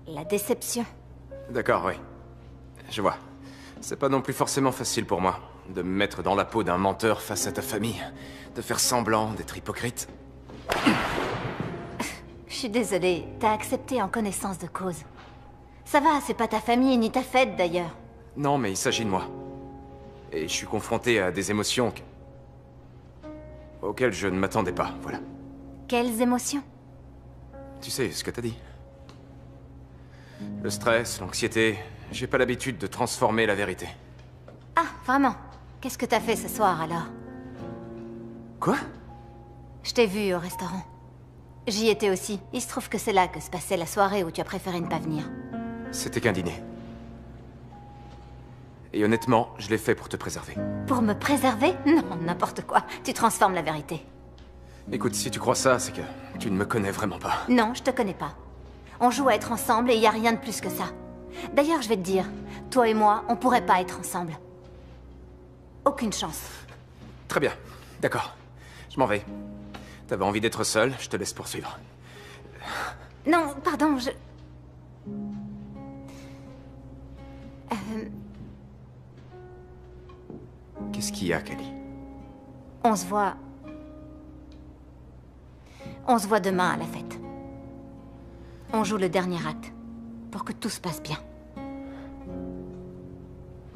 la déception. D'accord, oui. Je vois. C'est pas non plus forcément facile pour moi, de me mettre dans la peau d'un menteur face à ta famille, de faire semblant d'être hypocrite. Je suis désolée, t'as accepté en connaissance de cause. Ça va, c'est pas ta famille ni ta fête d'ailleurs. Non, mais il s'agit de moi. Et je suis confronté à des émotions auxquelles je ne m'attendais pas, voilà. Quelles émotions? Tu sais ce que t'as dit. Le stress, l'anxiété, j'ai pas l'habitude de transformer la vérité. Ah, vraiment? Qu'est-ce que t'as fait ce soir alors? Quoi? Je t'ai vu au restaurant. J'y étais aussi. Il se trouve que c'est là que se passait la soirée où tu as préféré ne pas venir. C'était qu'un dîner. Et honnêtement, je l'ai fait pour te préserver. Pour me préserver? Non, n'importe quoi. Tu transformes la vérité. Écoute, si tu crois ça, c'est que tu ne me connais vraiment pas. Non, je te connais pas. On joue à être ensemble et il y a rien de plus que ça. D'ailleurs, je vais te dire, toi et moi, on pourrait pas être ensemble. Aucune chance. Très bien, d'accord. Je m'en vais. T'avais envie d'être seul, je te laisse poursuivre. Non, pardon, je... Qu'est-ce qu'il y a, Kelly? On se voit... On se voit demain à la fête. On joue le dernier acte, pour que tout se passe bien.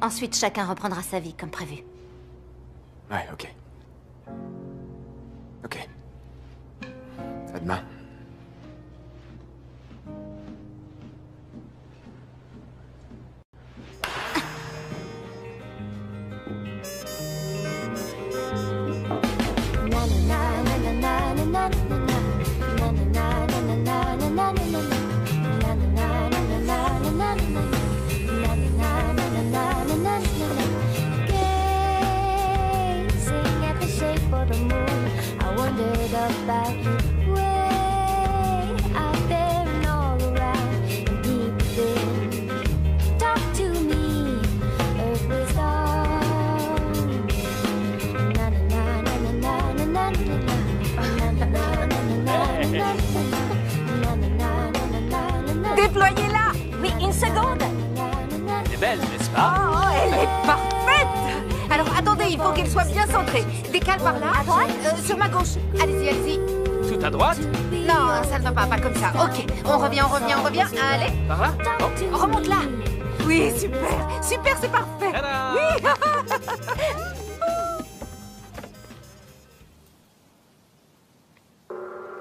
Ensuite, chacun reprendra sa vie, comme prévu. Ouais, ok. Ok. À demain. About you way out there and all around and deep within. Talk to me, earthly song. Na na na na na na na na na na na na na. Déployez-la! Oui, une seconde! Elle est belle, n'est-ce pas? Oh, elle est parfaite! Alors attendez, il faut qu'elle soit bien centrée. Décale par là. À droite? Sur ma gauche. Allez-y, allez-y. Tout à droite? Non, ça ne va pas comme ça. Ok, on revient. Allez. Par là? On remonte là. Oui, super. Super, c'est parfait. Oui.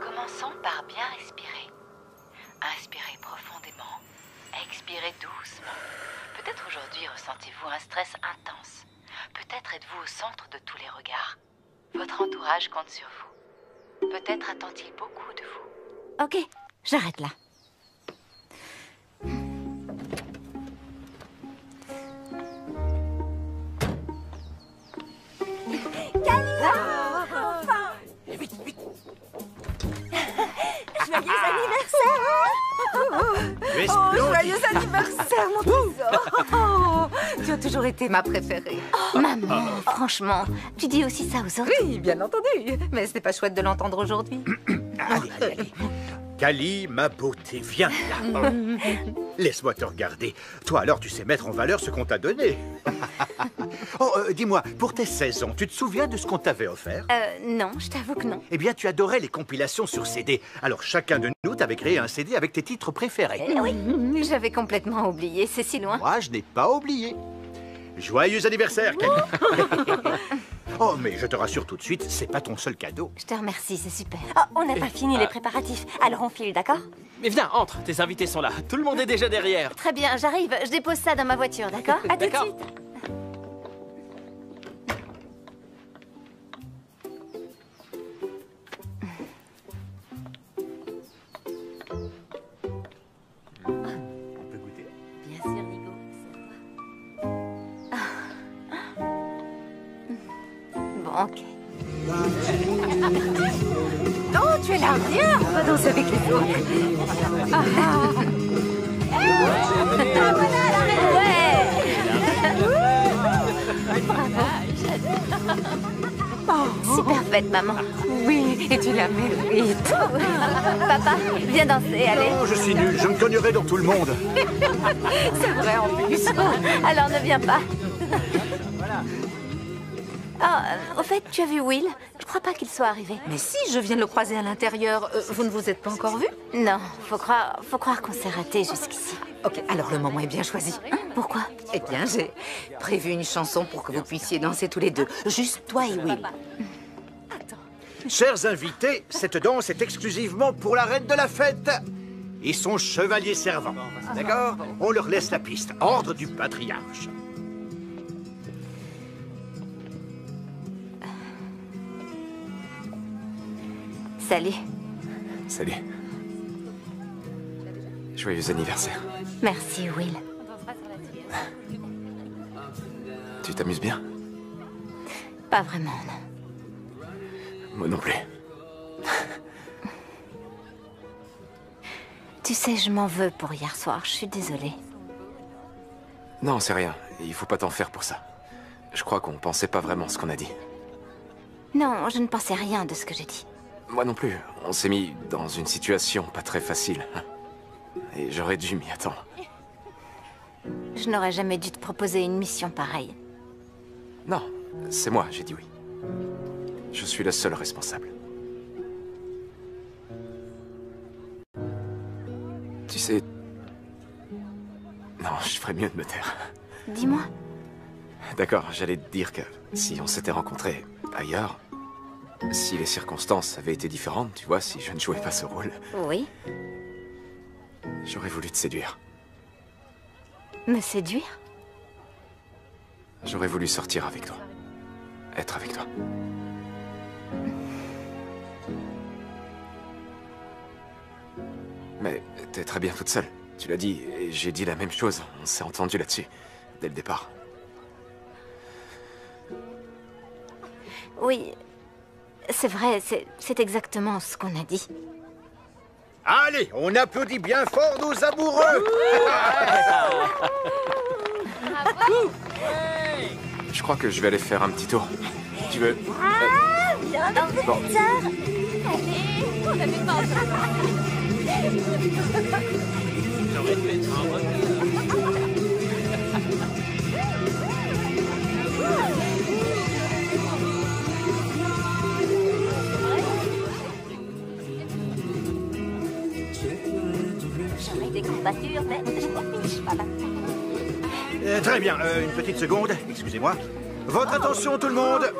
Commençons par bien respirer. Inspirez profondément, expirez doucement. Peut-être aujourd'hui ressentez-vous un stress intense. Peut-être êtes-vous au centre de tous les regards. Votre entourage compte sur vous. Peut-être attend-il beaucoup de vous. Ok, j'arrête là. Joyeux anniversaire! Joyeux anniversaire, mon trésor! Oh, tu as toujours été ma préférée. Maman, franchement, tu dis aussi ça aux autres? Oui, bien entendu. Mais ce n'est pas chouette de l'entendre aujourd'hui. Allez. Cali, ma beauté, viens là. Laisse-moi te regarder. Toi alors, tu sais mettre en valeur ce qu'on t'a donné. Dis-moi, pour tes 16 ans, tu te souviens de ce qu'on t'avait offert? Non, je t'avoue que non. Eh bien, tu adorais les compilations sur CD. Alors, chacun de nous t'avait créé un CD avec tes titres préférés. Oui, j'avais complètement oublié, c'est si loin. Moi, je n'ai pas oublié. Joyeux anniversaire, Cali. Oh, mais je te rassure tout de suite, c'est pas ton seul cadeau. Je te remercie, c'est super. Oh, on n'a pas fini les préparatifs. Alors on file, d'accord? Mais viens, entre, tes invités sont là. Tout le monde est déjà derrière. Très bien, j'arrive. Je dépose ça dans ma voiture, d'accord? À tout de D'accord. suite. Bien sûr, Nico. Bon, ok. Oh, tu es là, viens, on va danser avec les autres. Super fête, maman. Oui, et tu la mérites. Papa, viens danser, allez. Non, je suis nul, je me cognerai dans tout le monde. C'est vrai en plus. Alors ne viens pas. Ah, au fait, tu as vu Will? Je crois pas qu'il soit arrivé. Mais si, je viens de le croiser à l'intérieur. Vous ne vous êtes pas encore vus? Non, faut croire qu'on s'est raté jusqu'ici. Ok, alors le moment est bien choisi. Pourquoi? Eh bien, j'ai prévu une chanson pour que vous puissiez danser tous les deux. Juste toi et Will. Chers invités, cette danse est exclusivement pour la reine de la fête et son chevalier servant. D'accord? On leur laisse la piste. Ordre du patriarche. Salut. Salut. Joyeux anniversaire. Merci, Will. Tu t'amuses bien? Pas vraiment, non. Moi non plus. Tu sais, je m'en veux pour hier soir. Je suis désolée. Non, c'est rien. Il faut pas t'en faire pour ça. Je crois qu'on pensait pas vraiment ce qu'on a dit. Non, je ne pensais rien de ce que j'ai dit. Moi non plus. On s'est mis dans une situation pas très facile. Et j'aurais dû m'y attendre. Je n'aurais jamais dû te proposer une mission pareille. Non, c'est moi, j'ai dit oui. Je suis le seul responsable. Tu sais... Non, je ferais mieux de me taire. Dis-moi. D'accord, j'allais te dire que si on s'était rencontrés ailleurs, si les circonstances avaient été différentes, tu vois, si je ne jouais pas ce rôle, Oui. j'aurais voulu te séduire. Me séduire? J'aurais voulu sortir avec toi. Être avec toi. Mais t'es très bien toute seule. Tu l'as dit, et j'ai dit la même chose. On s'est entendu là-dessus, dès le départ. Oui. C'est vrai, c'est exactement ce qu'on a dit. Allez, on applaudit bien fort nos amoureux. Je crois que je vais aller faire un petit tour. Tu veux... Viens dans le Bon. secteur. Allez, on avait pas J'aurais dû être en J'aurais des courbatures, mais je m'en fiche pas. Très bien, une petite seconde, excusez-moi. Votre attention tout le monde.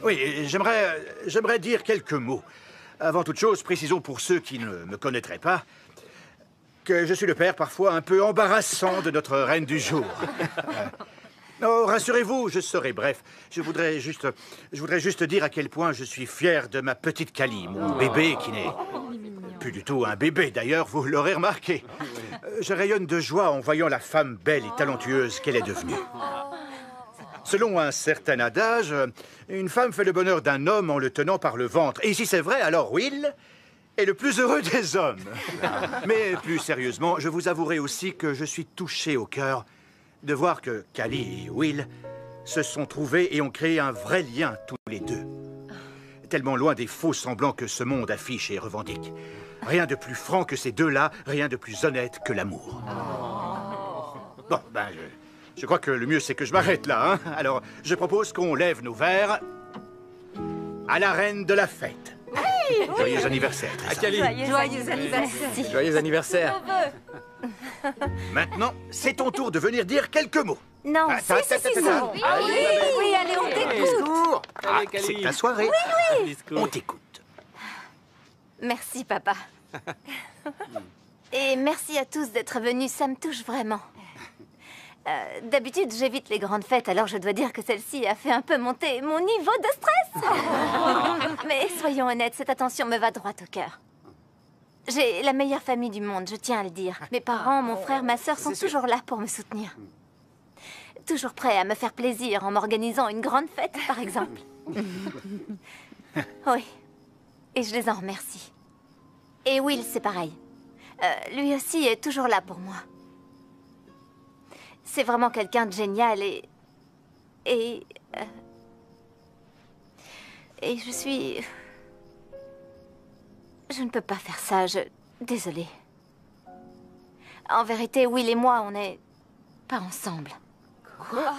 Oui, j'aimerais dire quelques mots. Avant toute chose, précisons pour ceux qui ne me connaîtraient pas que je suis le père parfois un peu embarrassant de notre reine du jour. Oh, rassurez-vous, je serai bref. Je voudrais juste dire à quel point je suis fier de ma petite Cali, mon bébé qui n'est plus du tout un bébé d'ailleurs, vous l'aurez remarqué. Je rayonne de joie en voyant la femme belle et talentueuse qu'elle est devenue. Selon un certain adage, une femme fait le bonheur d'un homme en le tenant par le ventre. Et si c'est vrai, alors Will est le plus heureux des hommes. Mais plus sérieusement, je vous avouerai aussi que je suis touché au cœur de voir que Cali et Will se sont trouvés et ont créé un vrai lien tous les deux. Tellement loin des faux semblants que ce monde affiche et revendique. Rien de plus franc que ces deux-là, rien de plus honnête que l'amour. Bon, ben, je crois que le mieux c'est que je m'arrête là, hein. Alors, je propose qu'on lève nos verres à la reine de la fête. Hey, Joyeux anniversaire, Tressa. Cali. Joyeux anniversaire. Joyeux anniversaire. Maintenant, c'est ton tour de venir dire quelques mots. Non, Attends, si, attends, attends. oui, Allez, oui, Babel. oui, allez, on t'écoute. Discours. Ah, Allez, Cali. c'est ta soirée. Oui, oui. On t'écoute. Merci, papa. Et merci à tous d'être venus, ça me touche vraiment. D'habitude, j'évite les grandes fêtes, alors je dois dire que celle-ci a fait un peu monter mon niveau de stress. Mais soyons honnêtes, cette attention me va droit au cœur. J'ai la meilleure famille du monde, je tiens à le dire. Mes parents, mon frère, ma sœur sont toujours là pour me soutenir. Toujours prêts à me faire plaisir en m'organisant une grande fête, par exemple. Oui. Et je les en remercie. Et Will, c'est pareil. Lui aussi est toujours là pour moi. C'est vraiment quelqu'un de génial et je suis... Je ne peux pas faire ça, Désolée. En vérité, Will et moi, on n'est pas ensemble. Quoi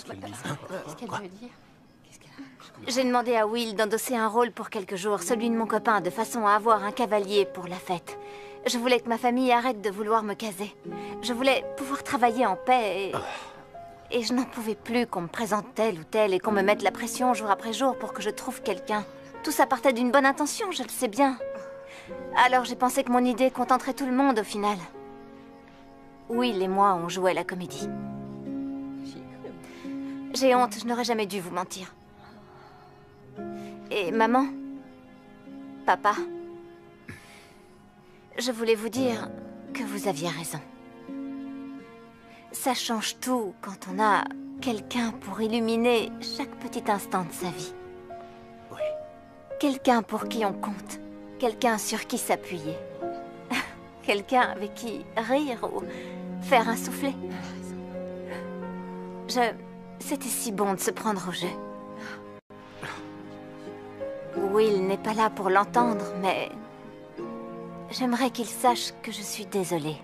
qu'elle dit? Qu'est-ce qu'elle veut dire? J'ai demandé à Will d'endosser un rôle pour quelques jours, celui de mon copain, de façon à avoir un cavalier pour la fête. Je voulais que ma famille arrête de vouloir me caser. Je voulais pouvoir travailler en paix et je n'en pouvais plus qu'on me présente tel ou tel et qu'on me mette la pression jour après jour pour que je trouve quelqu'un. Tout ça partait d'une bonne intention, je le sais bien. Alors j'ai pensé que mon idée contenterait tout le monde au final. Will et moi, on jouait la comédie. J'ai honte, je n'aurais jamais dû vous mentir. Et maman, papa, je voulais vous dire que vous aviez raison. Ça change tout quand on a quelqu'un pour illuminer chaque petit instant de sa vie. Oui. Quelqu'un pour qui on compte. Quelqu'un sur qui s'appuyer. Quelqu'un avec qui rire ou faire un soufflet. C'était si bon de se prendre au jeu. Will n'est pas là pour l'entendre, mais... J'aimerais qu'il sache que je suis désolée.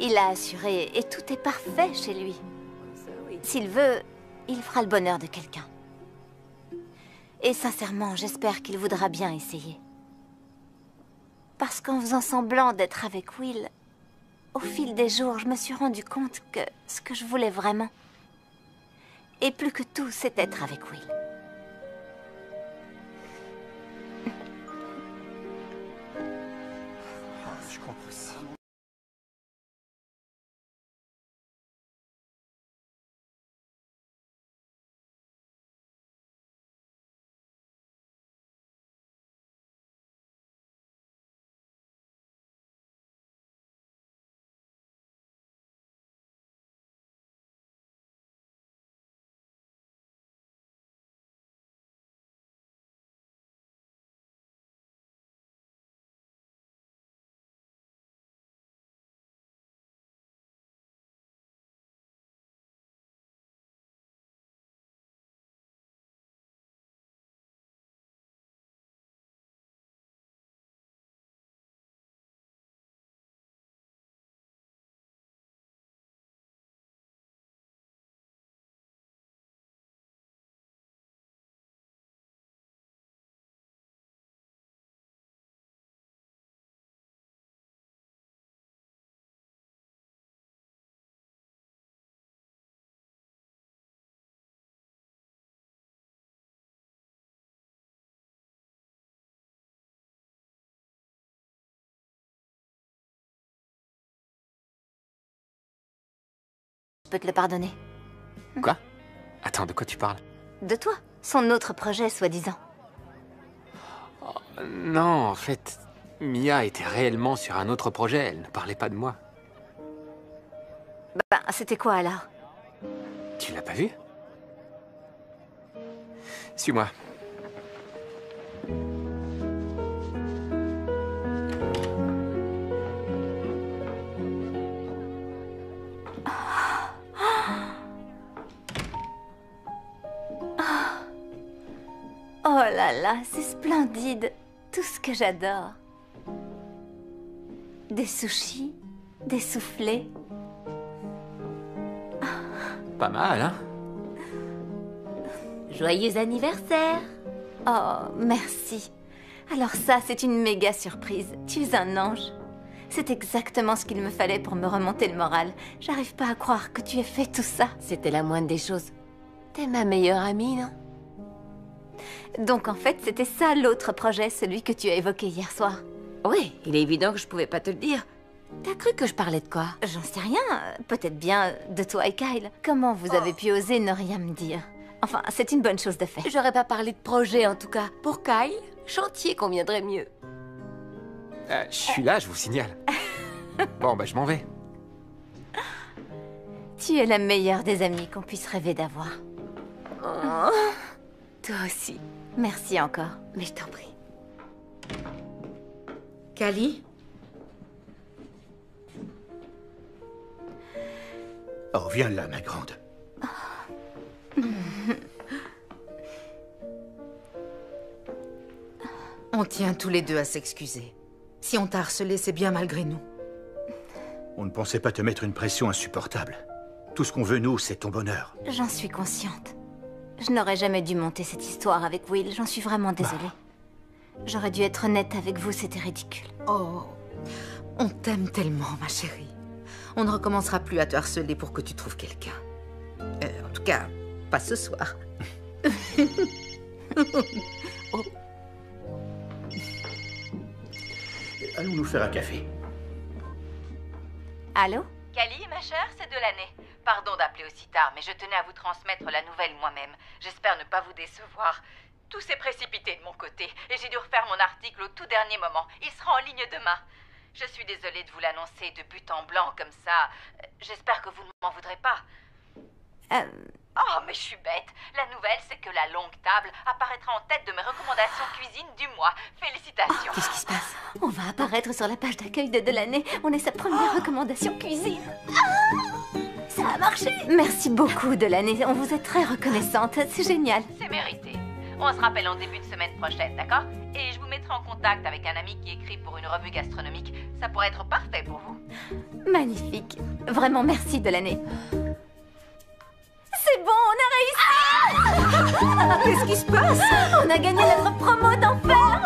Il a assuré et tout est parfait chez lui. S'il veut, il fera le bonheur de quelqu'un. Et sincèrement, j'espère qu'il voudra bien essayer. Parce qu'en faisant semblant d'être avec Will, au fil des jours, je me suis rendu compte que ce que je voulais vraiment, et plus que tout, c'est être avec Will. Je comprends ça. Je peux te le pardonner. Quoi? Attends, de quoi tu parles? De toi, son autre projet, soi-disant. Non, en fait, Mia était réellement sur un autre projet, elle ne parlait pas de moi. Ben, c'était quoi alors? Tu l'as pas vu? Suis-moi. Oh là là, c'est splendide. Tout ce que j'adore. Des sushis, des soufflets. Pas mal, hein? Joyeux anniversaire. Oh, merci. Alors ça, c'est une méga surprise. Tu es un ange. C'est exactement ce qu'il me fallait pour me remonter le moral. J'arrive pas à croire que tu aies fait tout ça. C'était la moindre des choses. T'es ma meilleure amie, non? Donc en fait, c'était ça l'autre projet, celui que tu as évoqué hier soir. Oui, il est évident que je pouvais pas te le dire. T'as cru que je parlais de quoi? J'en sais rien. Peut-être bien de toi et Kyle. Comment vous avez pu oser ne rien me dire? Enfin, c'est une bonne chose de fait. J'aurais pas parlé de projet, en tout cas. Pour Kyle, chantier conviendrait mieux. Je suis là, je vous signale. Bon, bah je m'en vais. Tu es la meilleure des amies qu'on puisse rêver d'avoir. Oh, toi aussi. Merci encore. Mais je t'en prie. Cali? Oh, viens là, ma grande. On tient tous les deux à s'excuser. Si on t'a harcelé, c'est bien malgré nous. On ne pensait pas te mettre une pression insupportable. Tout ce qu'on veut, nous, c'est ton bonheur. J'en suis consciente. Je n'aurais jamais dû monter cette histoire avec Will. J'en suis vraiment désolée. J'aurais dû être honnête avec vous, c'était ridicule. Oh, on t'aime tellement, ma chérie. On ne recommencera plus à te harceler pour que tu trouves quelqu'un. En tout cas, pas ce soir. Oh. Allons nous faire un café. Allô? Cali, ma chère, c'est Delaney. Pardon d'appeler aussi tard, mais je tenais à vous transmettre la nouvelle moi-même. J'espère ne pas vous décevoir. Tout s'est précipité de mon côté, et j'ai dû refaire mon article au tout dernier moment. Il sera en ligne demain. Je suis désolée de vous l'annoncer de but en blanc comme ça. J'espère que vous ne m'en voudrez pas. Oh, mais je suis bête. La nouvelle, c'est que la longue table apparaîtra en tête de mes recommandations cuisine du mois. Félicitations. Qu'est-ce qui se passe? On va apparaître sur la page d'accueil de Delaney. On est sa première recommandation cuisine. Ça a marché. Merci beaucoup, Delaney. On vous est très reconnaissante. C'est génial. C'est mérité. On se rappelle en début de semaine prochaine, d'accord? Et je vous mettrai en contact avec un ami qui écrit pour une revue gastronomique. Ça pourrait être parfait pour vous. Magnifique. Vraiment, merci, Delaney. C'est bon, on a réussi. Qu'est-ce qui se passe? On a gagné notre promo d'enfer.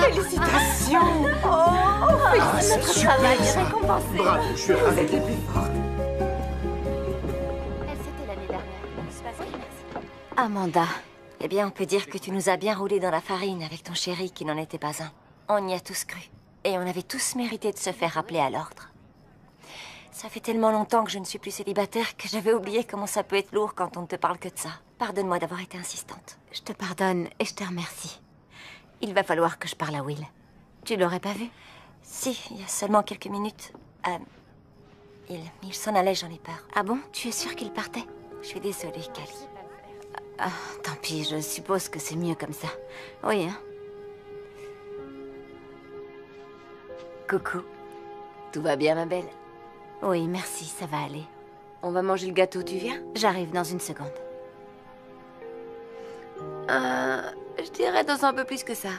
Félicitations. Notre travail est récompensé. Bravo, je suis ravi. Les plus fortes. C'était l'année dernière. C'est pas vrai, merci. Amanda, eh bien, on peut dire que tu nous as bien roulé dans la farine avec ton chéri qui n'en était pas un. On y a tous cru. Et on avait tous mérité de se faire rappeler à l'ordre. Ça fait tellement longtemps que je ne suis plus célibataire que j'avais oublié comment ça peut être lourd quand on ne te parle que de ça. Pardonne-moi d'avoir été insistante. Je te pardonne et je te remercie. Il va falloir que je parle à Will. Tu l'aurais pas vu? Si, il y a seulement quelques minutes. Il s'en allait, j'en ai peur. Ah bon? Tu es sûre qu'il partait? Je suis désolée, Cali. Ah, tant pis, je suppose que c'est mieux comme ça. Oui, hein? Coucou. Tout va bien, ma belle? Oui, merci, ça va aller. On va manger le gâteau, tu viens? J'arrive dans une seconde. Je dirais dans un peu plus que ça.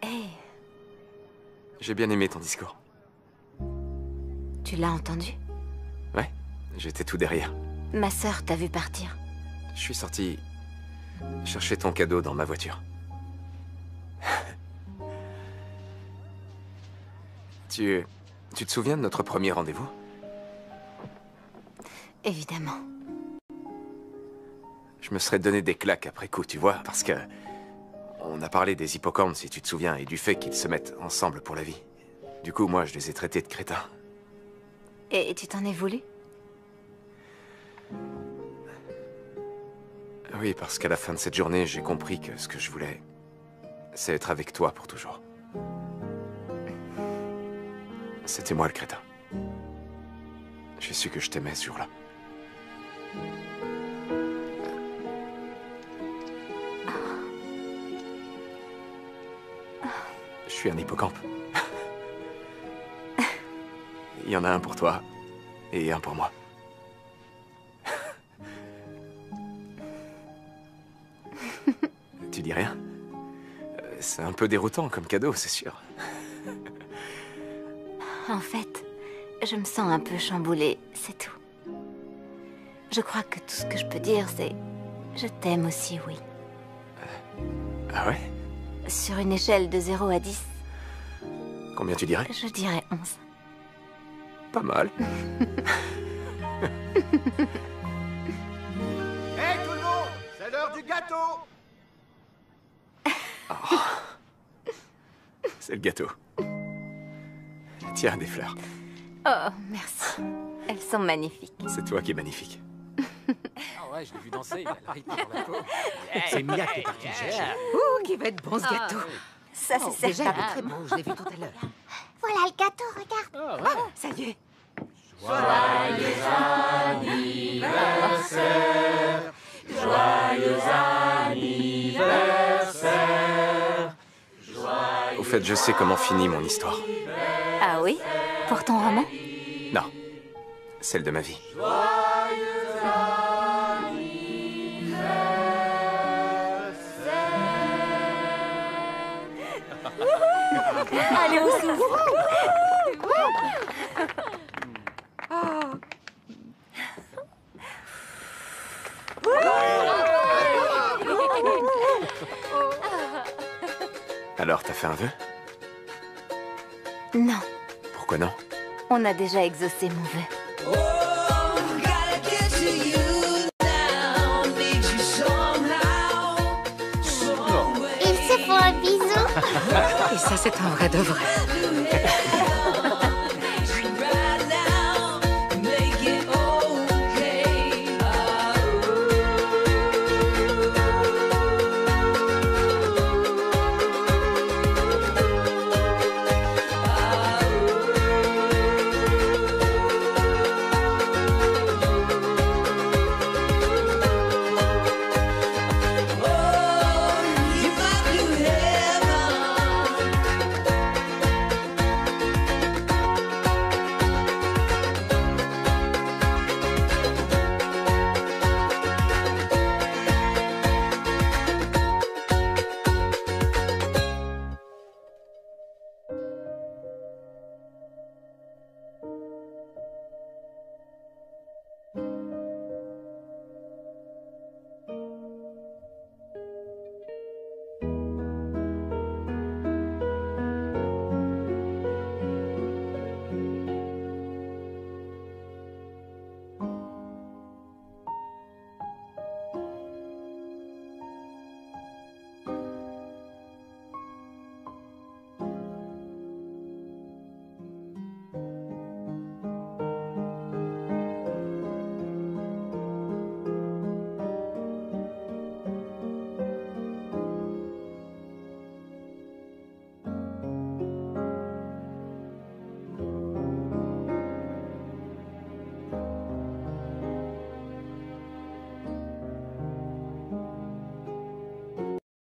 Hey. J'ai bien aimé ton discours. Tu l'as entendu? Ouais, j'étais tout derrière. Ma sœur t'a vu partir. Je suis sorti chercher ton cadeau dans ma voiture. Tu te souviens de notre premier rendez-vous? Évidemment. Je me serais donné des claques après coup, tu vois, parce que... On a parlé des hippocampes, si tu te souviens, et du fait qu'ils se mettent ensemble pour la vie. Du coup, moi, je les ai traités de crétins. Et tu t'en es voulu? Oui, parce qu'à la fin de cette journée, j'ai compris que ce que je voulais, c'est être avec toi pour toujours. C'était moi le crétin. J'ai su que je t'aimais ce jour-là. Je suis un hippocampe. Il y en a un pour toi et un pour moi. Tu dis rien? C'est un peu déroutant comme cadeau, c'est sûr. En fait, je me sens un peu chamboulée, c'est tout. Je crois que tout ce que je peux dire, c'est Je t'aime aussi, oui. Ah ouais? Sur une échelle de 0 à 10, Combien tu dirais? je dirais 11. Pas mal. Hé tout le monde, c'est l'heure du gâteau. C'est le gâteau. Tiens, des fleurs. Oh, merci. Elles sont magnifiques. C'est toi qui es magnifique. Ah ouais, je l'ai vu danser, il a la rythme dans la peau. C'est Mia qui est partie chercher. Ouh, qui va être bon ce gâteau. Ça, c'est Déjà, certain. il est très beau, je l'ai vu tout à l'heure. Voilà le gâteau, regarde. Ah, ça y est. Au fait, je sais comment finit mon histoire. Ah oui? Pour ton roman? Non, celle de ma vie. Allez, au souffle. Alors, t'as fait un vœu? Non, Pourquoi non? on a déjà exaucé mon vœu. Ils se font un bisou. Et ça, c'est un vrai de vrai.